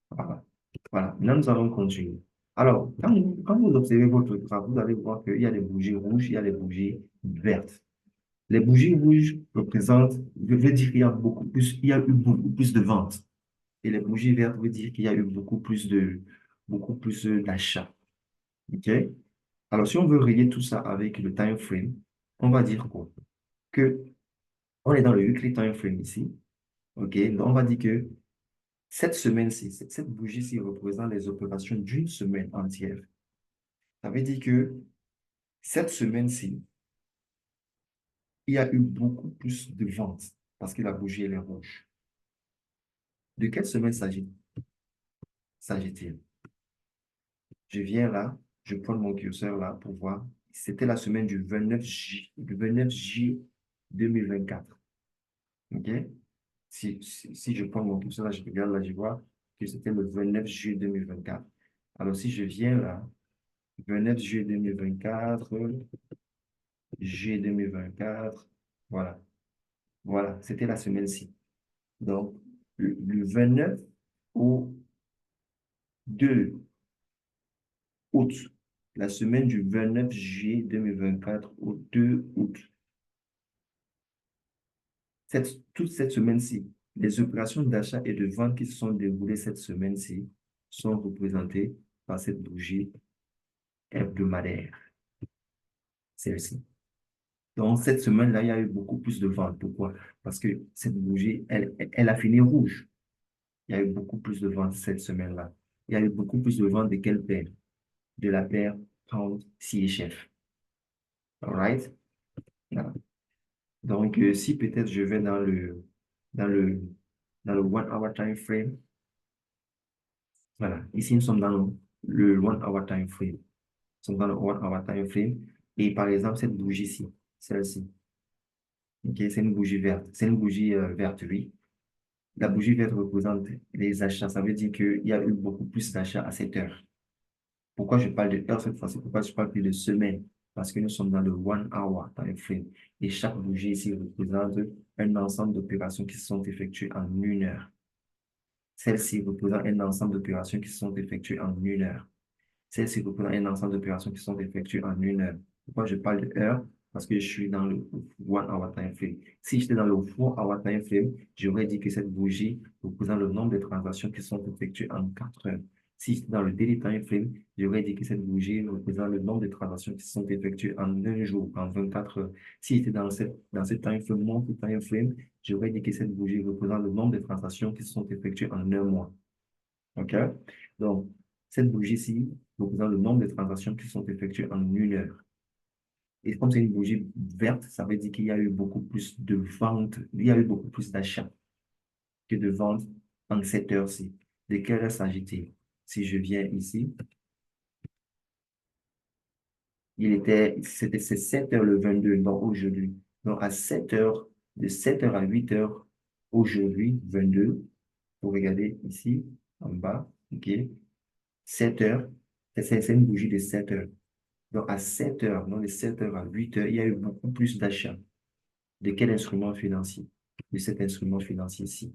Voilà. Voilà. Maintenant, nous allons continuer. Alors, quand vous observez votre graphe, vous allez voir qu'il y a des bougies rouges, il y a des bougies vertes. Les bougies rouges représentent, veut dire qu'il y a beaucoup plus, il y a eu beaucoup plus de ventes. Et les bougies vertes veut dire qu'il y a eu beaucoup plus d'achats. OK? Alors, si on veut relier tout ça avec le time frame, on va dire quoi? Que on est dans le weekly time frame ici. OK? Donc, on va dire que cette semaine-ci, cette bougie-ci représente les opérations d'une semaine entière. Ça veut dire que cette semaine-ci, il y a eu beaucoup plus de ventes parce que la bougie, elle est rouge. De quelle semaine s'agit-il? Je viens là, je prends mon curseur là pour voir. C'était la semaine du 29 juillet 2024. OK? Si je prends mon curseur là, je regarde là, je vois que c'était le 29 juillet 2024. Alors, si je viens là, 29 juillet 2024, juillet 2024, voilà. Voilà, c'était la semaine-ci. Donc, le 29 au 2 août, la semaine du 29 juillet 2024 au 2 août, toute cette semaine-ci, les opérations d'achat et de vente qui se sont déroulées cette semaine-ci sont représentées par cette bougie hebdomadaire, celle-ci. Donc, cette semaine-là, il y a eu beaucoup plus de ventes. Pourquoi? Parce que cette bougie, elle a fini rouge. Il y a eu beaucoup plus de ventes cette semaine-là. Il y a eu beaucoup plus de ventes de quelle paire? De la paire Pound CHF. All right? Voilà. Donc, si peut-être je vais dans le, dans le 1 hour time frame, voilà. Ici, nous sommes dans le 1 hour time frame. Nous sommes dans le 1 hour time frame. Et par exemple, cette bougie-ci, celle-ci, ok, c'est une bougie verte. C'est une bougie verte, oui. La bougie verte représente les achats. Ça veut dire qu'il y a eu beaucoup plus d'achats à cette heure. Pourquoi je parle de heure cette fois-ci? Pourquoi je parle plus de semaine? Parce que nous sommes dans le 1 hour time frame. Et chaque bougie ici représente un ensemble d'opérations qui se sont effectuées en 1 heure. Celle-ci représente un ensemble d'opérations qui se sont effectuées en 1 heure. Celle-ci représente un ensemble d'opérations qui sont effectuées en 1 heure. Pourquoi je parle de heure? Parce que je suis dans le 1 hour time frame. Si j'étais dans le 4 hour time frame, j'aurais dit que cette bougie représente le nombre de transactions qui sont effectuées en 4 heures. Si j'étais dans le daily time frame, j'aurais dit que cette bougie représente le nombre de transactions qui sont effectuées en 1 jour, en 24 heures. Si j'étais dans cette time frame, monthly time frame, j'aurais dit que cette bougie représente le nombre de transactions qui sont effectuées en 1 mois. OK? Donc, cette bougie-ci représente le nombre de transactions qui sont effectuées en 1 heure. Et comme c'est une bougie verte, ça veut dire qu'il y a eu beaucoup plus de ventes, il y a eu beaucoup plus d'achats que de ventes en cette heure-ci. De quelle heure s'agit-il? Si je viens ici, c'est 7 heures le 22, donc aujourd'hui. Donc, à 7 heures, de 7 heures à 8 heures, aujourd'hui, 22, vous regardez ici, en bas, OK? 7 heures, c'est une bougie de 7 heures. Donc, à 7 heures, non, de 7 heures à 8 heures, il y a eu beaucoup plus d'achats. De quel instrument financier? De cet instrument financier-ci,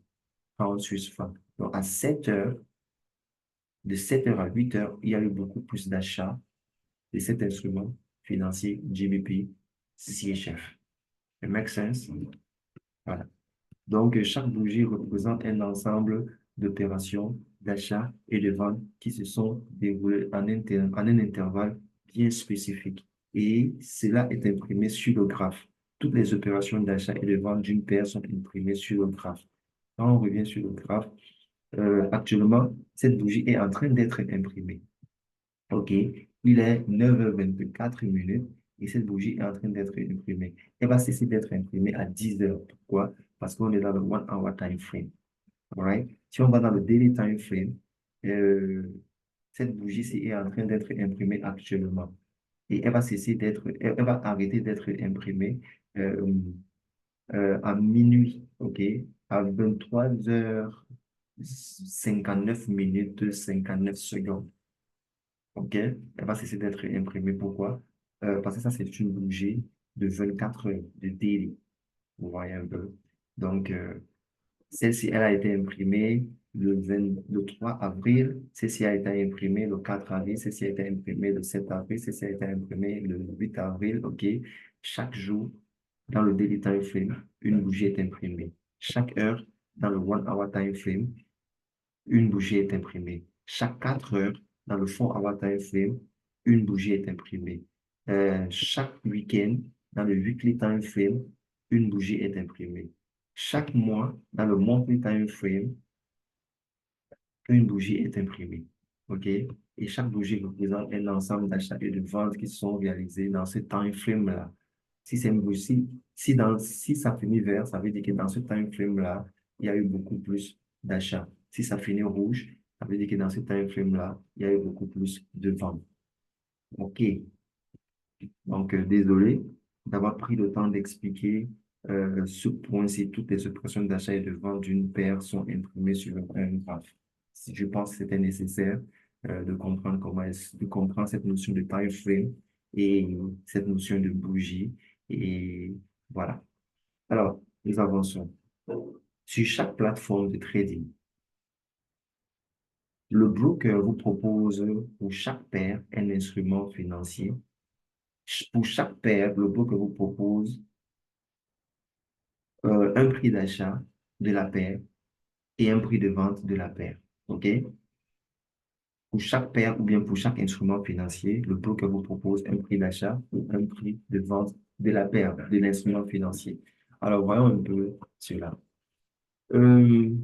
pound Swiss franc. Donc, à 7 heures, de 7 heures à 8 heures, il y a eu beaucoup plus d'achats de cet instrument financier GBP CHF. It makes sense? Voilà. Donc, chaque bougie représente un ensemble d'opérations d'achat et de vente qui se sont déroulées en un intervalle bien spécifique. Et cela est imprimé sur le graphe. Toutes les opérations d'achat et de vente d'une paire sont imprimées sur le graphe. Quand on revient sur le graphe, actuellement, cette bougie est en train d'être imprimée. OK, il est 9h24 et cette bougie est en train d'être imprimée. Elle va cesser d'être imprimée à 10 heures. Pourquoi? Parce qu'on est dans le 1 hour time frame. Alright? Si on va dans le daily time frame, euh, cette bougie est en train d'être imprimée actuellement. Et elle va cesser elle va arrêter d'être imprimée euh, à minuit, OK? À 23h59 59 secondes. OK? Elle va cesser d'être imprimée. Pourquoi? Parce que ça, c'est une bougie de 24 heures de daily. Vous voyez un peu. Donc, celle-ci, elle a été imprimée le 3 avril. Celle-ci a été imprimée le 4 avril. Celle-ci a été imprimée le 7 avril. Celle-ci a été imprimée le 8 avril. OK? Chaque jour, dans le daily time frame, une bougie est imprimée. Chaque heure, dans le 1 hour time frame, une bougie est imprimée. Chaque 4 heures, dans le 4 hour time frame, une bougie est imprimée. Chaque week-end, dans le weekly time frame, une bougie est imprimée. Chaque mois, dans le monthly time frame, une bougie est imprimée. OK? Et chaque bougie représente un ensemble d'achats et de ventes qui sont réalisés dans ce time frame-là. Si c'est une bougie, si ça finit vert, ça veut dire que dans ce time frame-là, il y a eu beaucoup plus d'achats. Si ça finit rouge, ça veut dire que dans ce time frame-là, il y a eu beaucoup plus de ventes. OK. Donc, désolé d'avoir pris le temps d'expliquer ce point-ci. Toutes les opérations d'achat et de vente d'une paire sont imprimées sur un graphe. Je pense que c'était nécessaire de comprendre de comprendre cette notion de time frame et cette notion de bougie. Et voilà. Alors, nous avançons. Sur chaque plateforme de trading, le broker vous propose pour chaque paire un instrument financier. Pour chaque paire, le broker vous propose un prix d'achat de la paire et un prix de vente de la paire. OK? Pour chaque paire ou bien pour chaque instrument financier, le broker vous propose un prix d'achat ou un prix de vente de la paire, de l'instrument financier. Alors, voyons un peu cela. Euh,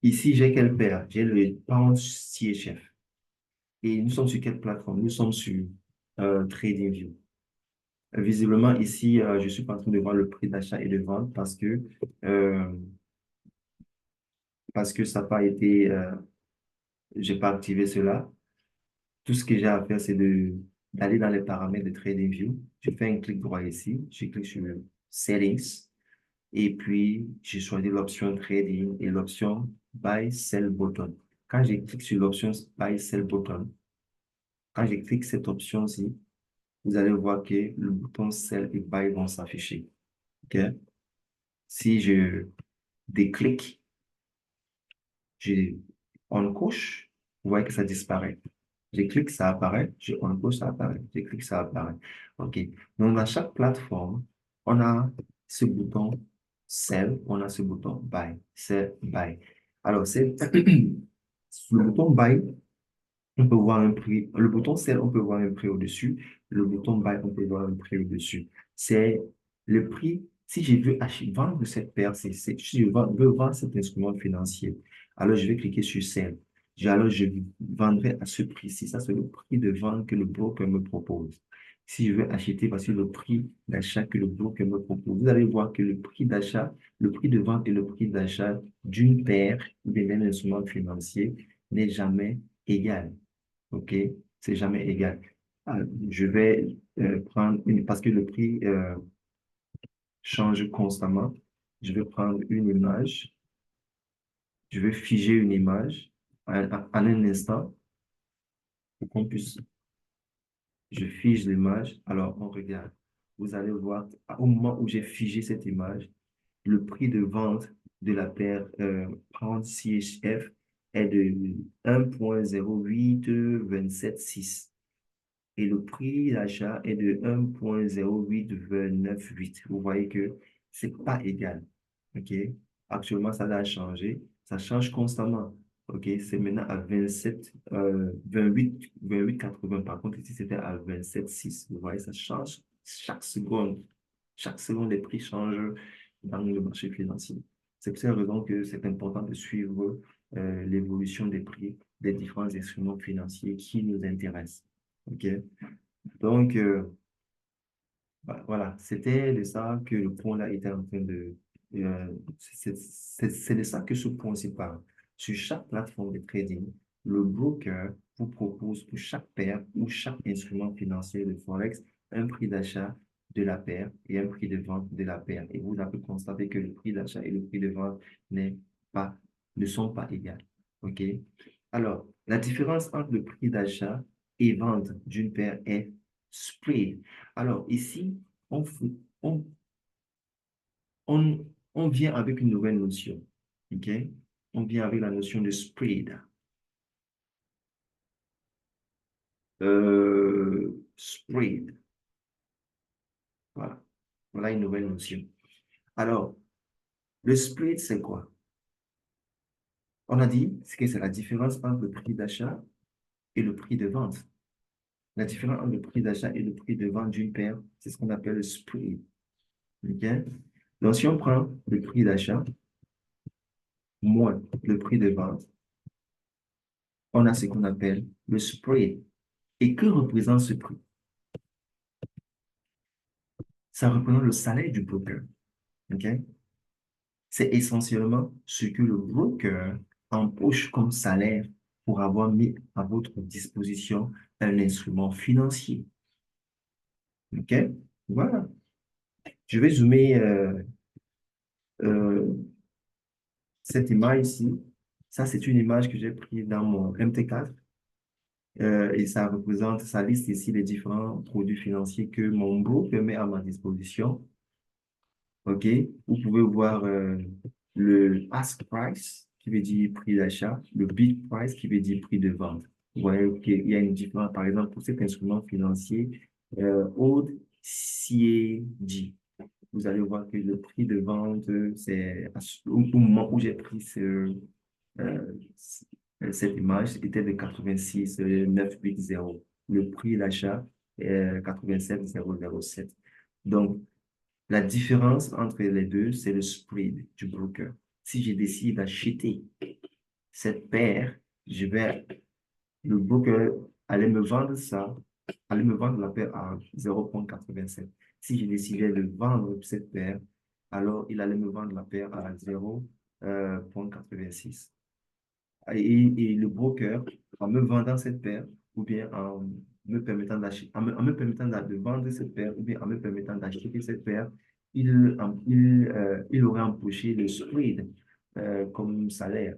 Ici, j'ai quelle paire? J'ai le pound CHF. Et nous sommes sur quelle plateforme? Nous sommes sur TradingView. Visiblement, ici, je ne suis pas en train de voir le prix d'achat et de vente euh, parce que ça n'a pas été, j'ai pas activé cela. Tout ce que j'ai à faire, c'est d'aller dans les paramètres de TradingView. Je fais un clic droit ici. Je clique sur Settings. Et puis, je choisis l'option Trading et l'option Buy Sell Button. Quand je clique sur l'option Buy Sell Button, quand je clique cette option-ci, vous allez voir que le bouton Sell et Buy vont s'afficher. OK? Si je déclique, je on couche, vous voyez que ça disparaît. Je clique, ça apparaît. Je encoche, ça apparaît. Je clique, ça apparaît. OK. Donc, dans chaque plateforme, on a ce bouton Sell, on a ce bouton Buy. Sell, Buy. Alors, c'est le bouton Buy, on peut voir un prix. Le bouton Sell, on peut voir un prix au-dessus. Le bouton Buy, on peut voir un prix au-dessus. C'est le prix. Si je veux acheter, vendre cette paire, si veux vendre cet instrument financier, alors je vais cliquer sur Sell. Alors, je vendrai à ce prix-ci. Ça, c'est le prix de vente que le broker me propose. Si je veux acheter, voici le prix d'achat que le broker me propose. Vous allez voir que le prix d'achat, le prix de vente et le prix d'achat d'une paire ou d'un instrument financier n'est jamais égal. OK? C'est jamais égal. Je vais prendre une, parce que le prix change constamment. Je vais prendre une image. Je vais figer une image en un instant pour qu'on puisse. Je fige l'image. Alors, on regarde. Vous allez voir, au moment où j'ai figé cette image, le prix de vente de la paire Pound CHF est de 1,08276. Et le prix d'achat est de 1,08298. Vous voyez que c'est pas égal. OK? Actuellement, ça a changé. Ça change constamment. OK? C'est maintenant à 27, 28,80. Par contre, ici, c'était à 27,6. Vous voyez, ça change chaque seconde. Chaque seconde, les prix changent dans le marché financier. C'est pour cette raison que c'est important de suivre l'évolution des prix des différents instruments financiers qui nous intéressent. OK? Donc, voilà, c'était de ça que le point là était en train de. C'est de ça que ce point se parle. Sur chaque plateforme de trading, le broker vous propose pour chaque paire ou chaque instrument financier de Forex un prix d'achat de la paire et un prix de vente de la paire. Et vous avez constaté que le prix d'achat et le prix de vente n'est pas, ne sont pas égaux. OK? Alors, la différence entre le prix d'achat et vente d'une paire est spread. Alors, ici, on, on, on vient avec une nouvelle notion. OK? On vient avec la notion de spread. Spread. Voilà. Voilà une nouvelle notion. Alors, le spread, c'est quoi? On a dit que c'est la différence entre le prix d'achat et le prix de vente. La différence entre le prix d'achat et le prix de vente d'une paire, c'est ce qu'on appelle le spread. OK? Donc, si on prend le prix d'achat moins le prix de vente, on a ce qu'on appelle le spread. Et que représente ce prix? Ça représente le salaire du broker. OK? C'est essentiellement ce que le broker empoche comme salaire pour avoir mis à votre disposition un instrument financier. OK? Voilà. Je vais zoomer euh, cette image ici. Ça, c'est une image que j'ai prise dans mon MT4. Et ça représente, ça liste ici les différents produits financiers que mon broker met à ma disposition. OK? Vous pouvez voir le ask price, qui veut dire prix d'achat, le bid price, qui veut dire prix de vente. Vous voyez qu'il y a une différence, par exemple, pour cet instrument financier, Old CAD. Vous allez voir que le prix de vente, c'est au moment où j'ai pris euh, cette image, était de 86 980. Le prix d'achat est 87 007. Donc, la différence entre les deux, c'est le spread du broker. Si je décide d'acheter cette paire, le broker allait me vendre ça, allait me vendre la paire à 0,87. Si je décidais de vendre cette paire, alors il allait me vendre la paire à 0,86. Et le broker, en me vendant cette paire, ou bien en me permettant d'acheter, en me permettant de vendre cette paire, ou bien en me permettant d'acheter cette paire, il aurait empoché le spread comme salaire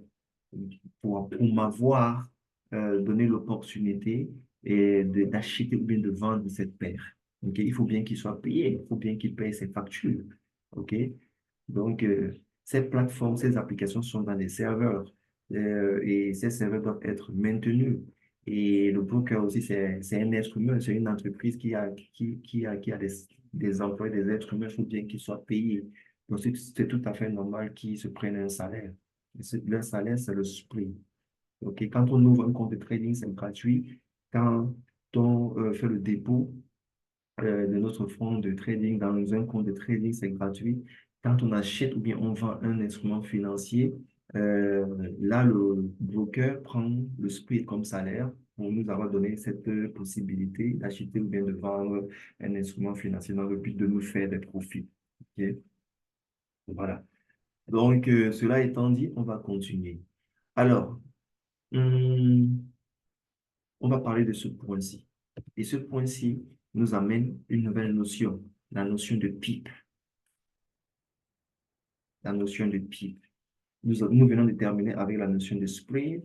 pour m'avoir donné l'opportunité d'acheter ou bien de vendre cette paire. Ok. Il faut bien qu'il soit payé, il faut bien qu'il paye ses factures. OK? Donc, ces plateformes, ces applications sont dans des serveurs. et ces serveurs doivent être maintenus. Et le broker aussi, c'est un être humain, c'est une entreprise qui a des employés, des êtres humains, il faut bien qu'ils soient payés. Donc, c'est tout à fait normal qu'ils se prennent un salaire. Leur salaire, c'est le split. OK? Quand on ouvre un compte de trading, c'est gratuit. Quand on fait le dépôt de notre fonds de trading dans un compte de trading, c'est gratuit. Quand on achète ou bien on vend un instrument financier, là, le broker prend le split comme salaire pour nous avoir donné cette possibilité d'acheter ou bien de vendre un instrument financier dans le but de nous faire des profits. OK? Voilà. Donc, cela étant dit, on va continuer. Alors, hum, on va parler de ce point-ci. Et ce point-ci nous amène une nouvelle notion, la notion de PIP. La notion de PIP. Nous venons de terminer avec la notion de spread.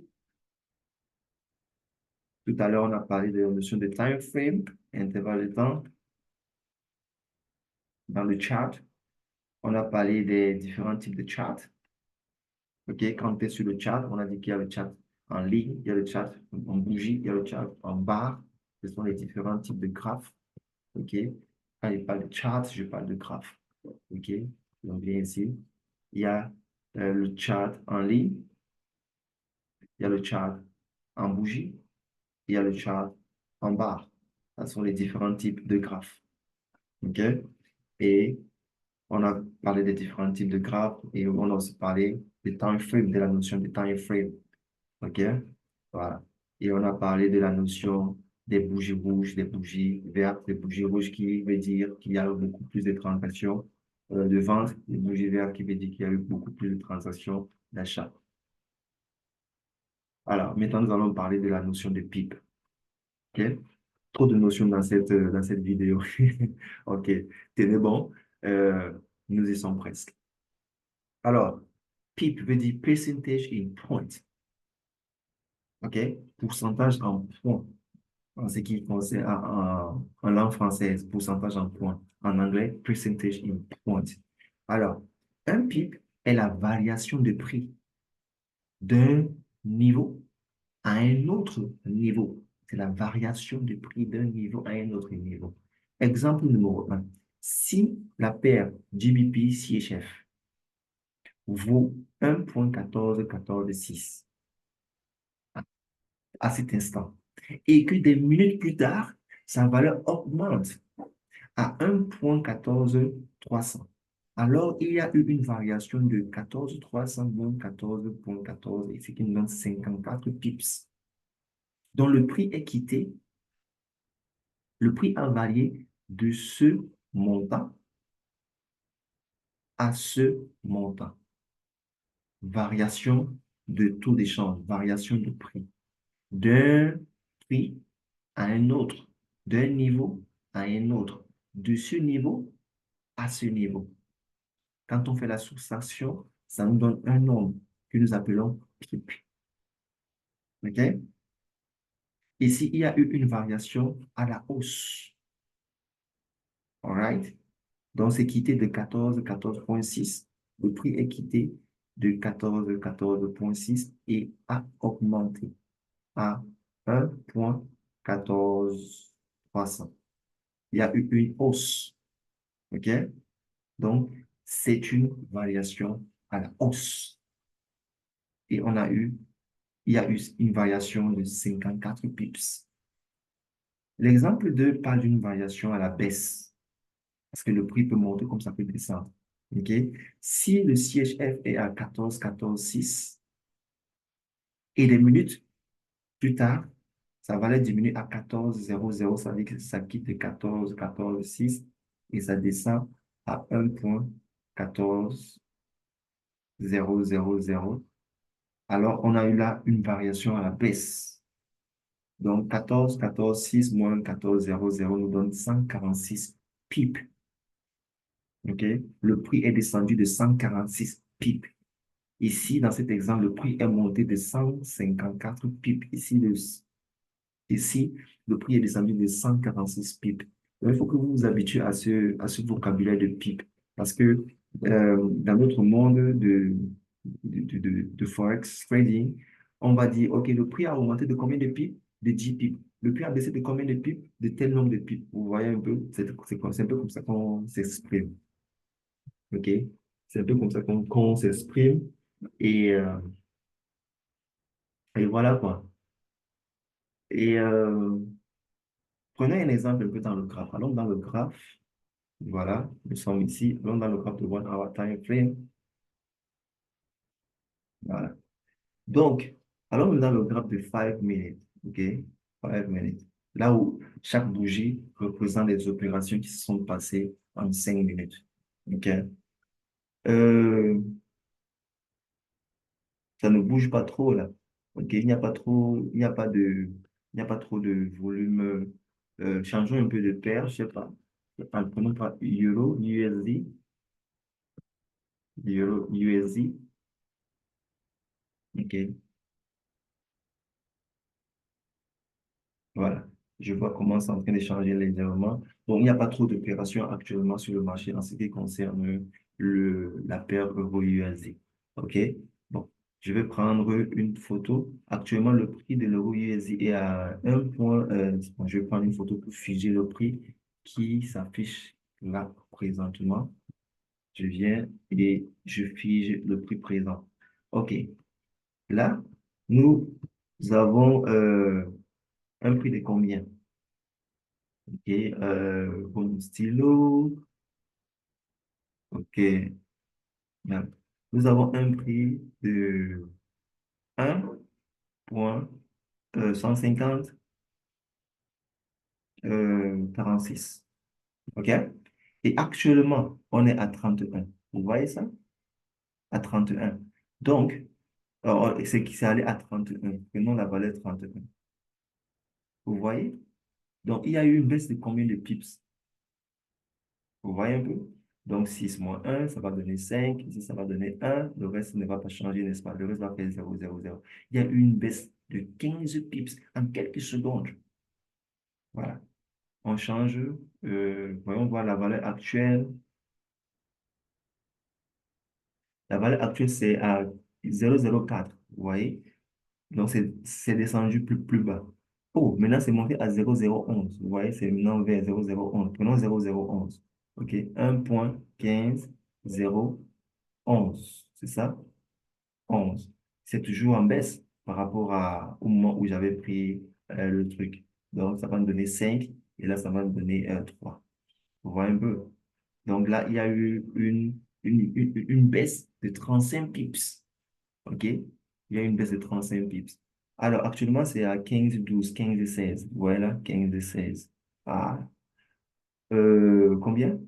Tout à l'heure, on a parlé de la notion de time frame, intervalle de temps. Dans le chart, on a parlé des différents types de charts. OK, quand tu es sur le chart, on a dit qu'il y a le chart en ligne, il y a le chart en bougie, il y a le chart en barre. Ce sont les différents types de graphes. OK, quand je parle de chart, je parle de graphe. OK, donc bien ici, il y a le chart en ligne, il y a le chart en bougie, il y a le chart en barre. Ce sont les différents types de graphes. OK? Et on a parlé des différents types de graphes et on a aussi parlé des time frame, de la notion de time frame. OK? Voilà. Et on a parlé de la notion des bougies rouges, des bougies vertes, des bougies rouges qui veut dire qu'il y a beaucoup plus de transactions de vente, des bougies vertes qui veut dire qu'il y a eu beaucoup plus de transactions d'achat. Alors, maintenant, nous allons parler de la notion de pipe. OK? Trop de notions dans cette vidéo. OK, tenez bon. Euh, nous y sommes presque. Alors, PIP veut dire percentage in point. OK? Pourcentage en points. En ce qui concerne en langue française, pourcentage en points. En anglais, percentage in point. Alors, un PIP est la variation de prix d'un niveau à un autre niveau. C'est la variation de prix d'un niveau à un autre niveau. Exemple numéro un. Si la paire GBP CHF vaut 1,14146 à cet instant et que des minutes plus tard, sa valeur augmente à 1,14300, alors il y a eu une variation de 14300 moins 14,14, et ce qui nous donne 54 pips. Donc le prix est quitté, le prix a varié de ce montant à ce montant. Variation de taux d'échange, variation de prix. D'un prix à un autre, d'un niveau à un autre, de ce niveau à ce niveau. Quand on fait la soustraction, ça nous donne un nombre que nous appelons PIP. OK? Ici, il y a eu une variation à la hausse. All right? Donc, c'est quitté de 14,6. Le prix est quitté de 14,6 et a augmenté à 1,14300. Il y a eu une hausse. OK? Donc, c'est une variation à la hausse. Et il y a eu une variation de 54 pips. L'exemple 2 parle d'une variation à la baisse, parce que le prix peut monter comme ça peut descendre. OK? Si le CHF est à 14,6 et des minutes plus tard, sa valeur diminue à 14,00, ça veut dire que ça quitte de 14,6 et ça descend à 1,14000. Alors, on a eu là une variation à la baisse. Donc, 14,6 moins 14,00 nous donne 146 pips. OK? Le prix est descendu de 146 pips. Ici, dans cet exemple, le prix est monté de 154 pips. Ici, le prix est descendu de 146 pips. Donc, il faut que vous vous habituez à ce vocabulaire de pips. Parce que dans notre monde de Forex trading, on va dire, OK, le prix a augmenté de combien de pips? De 10 pips. Le prix a baissé de combien de pips? De tel nombre de pips. Vous voyez un peu? C'est un peu comme ça qu'on s'exprime. OK? C'est un peu comme ça qu'on s'exprime. Et, euh, et voilà quoi. Et prenez un exemple un peu dans le graphe. Allons dans le graphe. Voilà, nous sommes ici. Allons dans le graphe de One Hour Time Frame. Voilà. Donc, allons dans le graphe de 5 minutes. OK? 5 minutes. Là où chaque bougie représente les opérations qui se sont passées en 5 minutes. OK? Euh, ça ne bouge pas trop là. OK? Il n'y a pas trop, il n'y a pas trop de volume. Changeons un peu de paire, je sais pas. Prenons pas Euro, USD, Euro, USD. OK? Voilà. Je vois comment c'est en train de changer légèrement. Donc, il n'y a pas trop d'opérations actuellement sur le marché en ce qui concerne la paire euro-USD. OK? Bon, je vais prendre une photo. Actuellement, le prix de l'euro-USD est à 1 point. Bon, je vais prendre une photo pour figer le prix qui s'affiche là présentement. Je viens et je fige le prix présent. OK. Là, nous avons un prix de combien? Ok, bon, stylo. Ok, bien. Nous avons un prix de 1,150 46. Ok? Et actuellement, on est à 31. Vous voyez ça? À 31. Donc, c'est qui s'est allé à 31. Prenons la valeur 31. Vous voyez? Donc, il y a eu une baisse de combien de pips? Vous voyez un peu? Donc, 6 moins un, ça va donner 5. Ici, ça va donner un. Le reste ne va pas changer, n'est-ce pas? Le reste va faire 0, 0, 0. Il y a eu une baisse de 15 pips en quelques secondes. Voilà. On change. Voyons voir la valeur actuelle. La valeur actuelle, c'est à 0,04. Vous voyez? Donc, c'est descendu plus bas. Oh, maintenant, c'est monté à 0,011. Vous voyez, c'est maintenant vers 0,011. Prenons 0,011. OK. 1,15,011. C'est ça? 11. C'est toujours en baisse par rapport au moment où j'avais pris le truc. Donc, ça va me donner 5 et là, ça va me donner 3. Vous voyez un peu? Donc là, il y a eu une baisse de 35 pips. OK? Il y a une baisse de 35 pips. Alors, actuellement, c'est à 15,12, 15,16. Voilà, 15,16. Ah, combien?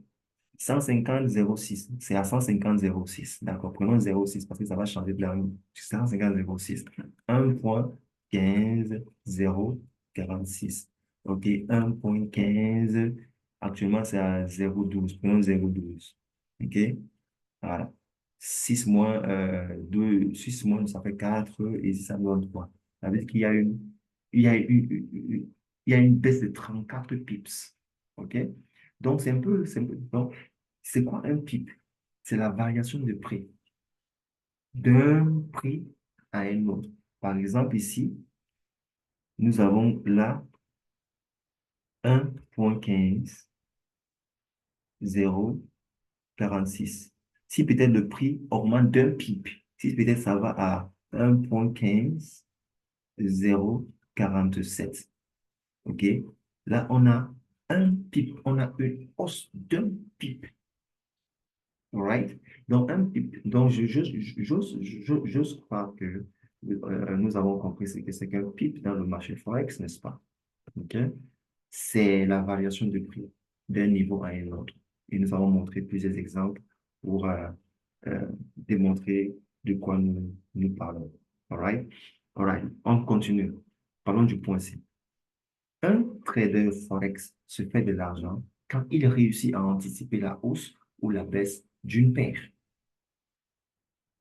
150,06. C'est à 150,06. D'accord. Prenons 0,6 parce que ça va changer de la 150,06. 1,15,046. OK. 1,15. Actuellement, c'est à 0,12. Prenons 0,12. OK. Voilà. 6 moins 2, 6 moins, ça fait 4 et ici, ça donne 3. Ça veut dire il y a eu, il y a une baisse de 34 pips. OK? Donc, donc, c'est quoi un pip? C'est la variation de prix d'un prix à un autre. Par exemple, ici, nous avons là 1,15,046. Si peut-être le prix augmente d'un pip, si peut-être ça va à 1,15,047. OK? Là, on a un pip, on a une hausse d'un pip. Right? Donc, donc j'ose croire que nous avons compris ce que c'est qu'un PIP dans le marché Forex, n'est-ce pas? OK? C'est la variation de prix d'un niveau à un autre. Et nous avons montré plusieurs exemples pour démontrer de quoi nous parlons. All right? All right. On continue. Parlons du point C. Un trader Forex se fait de l'argent quand il réussit à anticiper la hausse ou la baisse d'une paire.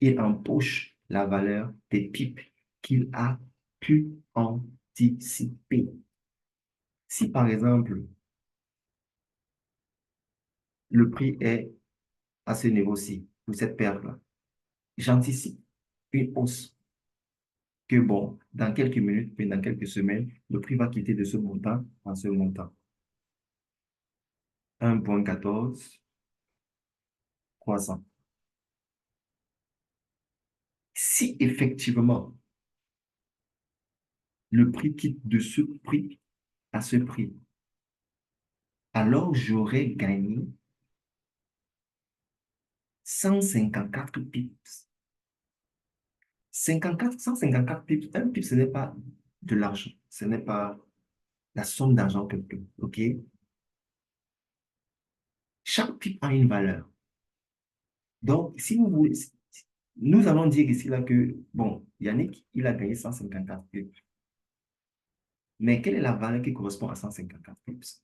Il empoche la valeur des pipes qu'il a pu anticiper. Si par exemple, le prix est à ce niveau-ci, pour cette paire-là, j'anticipe. une hausse, que bon, dans quelques minutes, puis dans quelques semaines, le prix va quitter de ce montant à ce montant. 1,14 croissant. Si effectivement le prix quitte de ce prix à ce prix, alors j'aurais gagné 154 pips. 154 pips. Un pip, ce n'est pas de l'argent. Ce n'est pas la somme d'argent quelque. OK? Chaque pip a une valeur. Donc, si vous voulez, nous allons dire ici là que, bon, Yannick, il a gagné 154 pips. Mais quelle est la valeur qui correspond à 154 pips?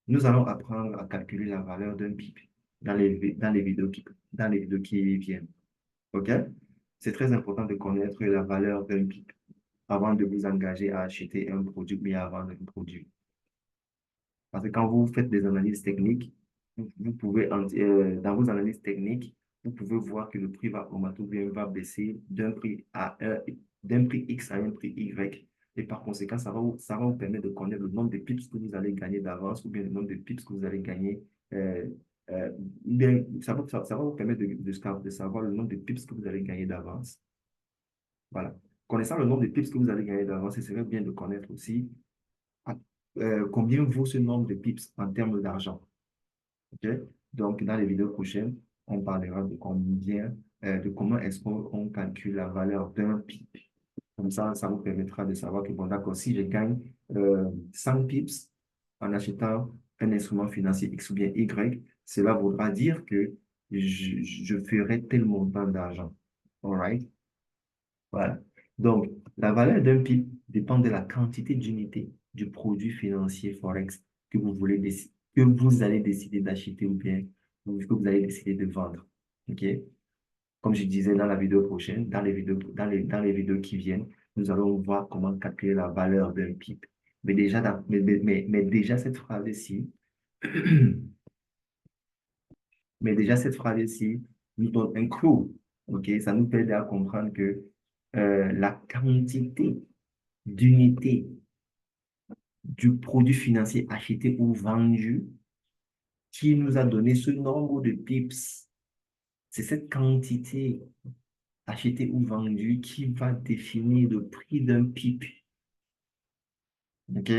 Nous allons apprendre à calculer la valeur d'un pip dans les vidéos qui viennent. OK? C'est très important de connaître la valeur d'un pip avant de vous engager à acheter un produit ou à vendre un produit. Parce que quand vous faites des analyses techniques, vous pouvez, dans vos analyses techniques, vous pouvez voir que le prix va augmenter ou bien va baisser d'un prix X à un prix Y. Et par conséquent, ça va vous permettre de connaître le nombre de pips que vous allez gagner d'avance ou bien le nombre de pips que vous allez gagner. euh, bien, ça va vous permettre de savoir le nombre de pips que vous allez gagner d'avance. Voilà. Connaissant le nombre de pips que vous allez gagner d'avance, ce serait bien de connaître aussi ah, combien vaut ce nombre de pips en termes d'argent. OK? Donc, dans les vidéos prochaines, on parlera de combien, de comment est-ce qu'on calcule la valeur d'un pip. Comme ça vous permettra de savoir que, bon, d'accord, si je gagne 100 pips en achetant un instrument financier X ou bien Y, cela voudra dire que je ferai tel montant d'argent. All right? Voilà. Donc, la valeur d'un PIB dépend de la quantité d'unités du produit financier Forex que vous voulez que vous allez décider d'acheter ou bien que vous allez décider de vendre. OK? Comme je disais dans la vidéo prochaine, dans les vidéos qui viennent, nous allons voir comment calculer la valeur d'un PIB. Mais déjà cette phrase-ci, mais déjà cette phrase-ci nous donne un clou. OK? Ça nous aide à comprendre que la quantité d'unités du produit financier acheté ou vendu qui nous a donné ce nombre de pips. C'est cette quantité achetée ou vendue qui va définir le prix d'un pip. OK?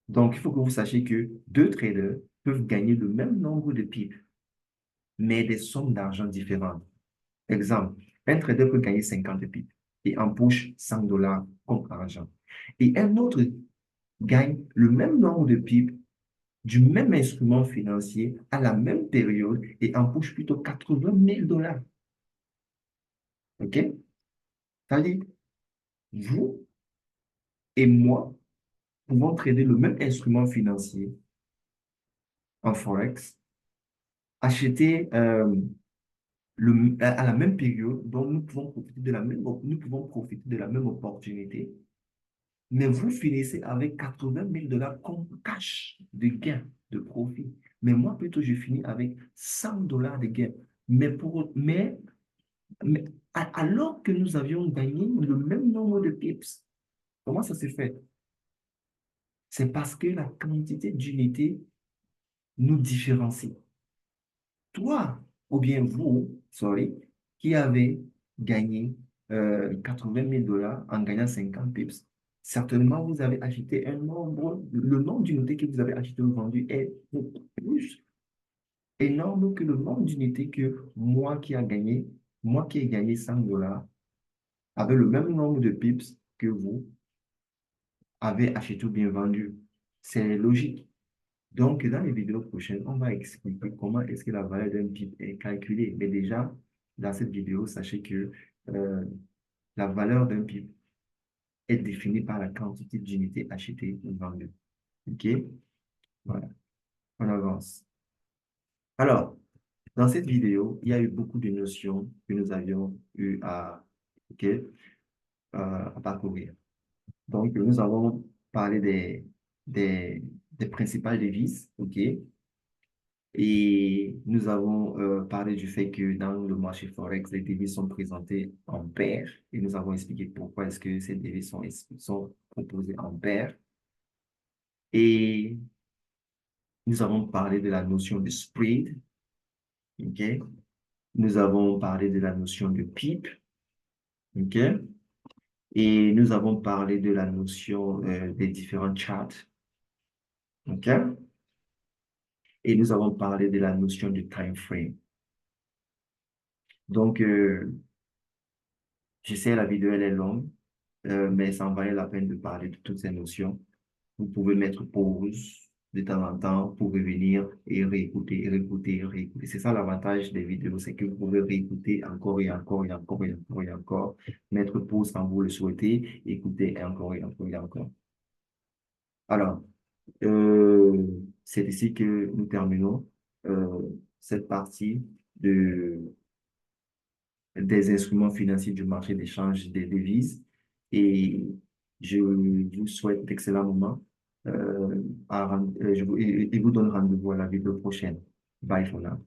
Donc, il faut que vous sachiez que deux traders peuvent gagner le même nombre de pips, mais des sommes d'argent différentes. Exemple, un trader peut gagner 50 pips et empoche 100 dollars comme argent. Et un autre gagne le même nombre de pips du même instrument financier à la même période et empoche plutôt 80 000 dollars. OK? C'est-à-dire, vous et moi pouvons trader le même instrument financier en Forex, acheter à la même période, dont nous pouvons profiter de la même opportunité, mais vous finissez avec 80 000 dollars comme cash de gain, de profit. Mais moi, plutôt, je finis avec 100 dollars de gain. Mais alors que nous avions gagné le même nombre de pips, comment ça s'est fait? C'est parce que la quantité d'unités nous différencie. Toi, ou bien vous, sorry, qui avez gagné 80 000 dollars en gagnant 50 pips, certainement vous avez acheté le nombre d'unités que vous avez acheté ou vendu est beaucoup plus énorme que le nombre d'unités que moi qui ai gagné 100 dollars, avec le même nombre de pips que vous avez acheté ou bien vendu. C'est logique. Donc, dans les vidéos prochaines, on va expliquer comment est-ce que la valeur d'un pip est calculée. Mais déjà, dans cette vidéo, sachez que euh, la valeur d'un pip est définie par la quantité d'unités achetées ou vendues. OK? Voilà. On avance. Alors, dans cette vidéo, il y a eu beaucoup de notions que nous avions eu OK, à parcourir. Donc, nous avons parlé des principales devises, OK? Et nous avons parlé du fait que dans le marché Forex, les devises sont présentées en paires. Et nous avons expliqué pourquoi est-ce que ces devises sont proposées en paires. Et nous avons parlé de la notion de spread. OK? Nous avons parlé de la notion de PIP. OK? Et nous avons parlé de la notion des différents charts. OK? Et nous avons parlé de la notion du time frame. Donc, je sais, la vidéo, elle est longue, mais ça en valait la peine de parler de toutes ces notions. Vous pouvez mettre pause de temps en temps pour revenir et réécouter, réécouter, réécouter. C'est ça l'avantage des vidéos, c'est que vous pouvez réécouter encore et encore et encore et encore et encore, mettre pause quand vous le souhaitez, écouter encore et encore et encore. Alors, c'est ici que nous terminons euh, cette partie des instruments financiers du marché d'échange des devises. Et je vous souhaite d'excellents moments. Je vous, et vous donne rendez-vous à la vidéo prochaine. Bye for now.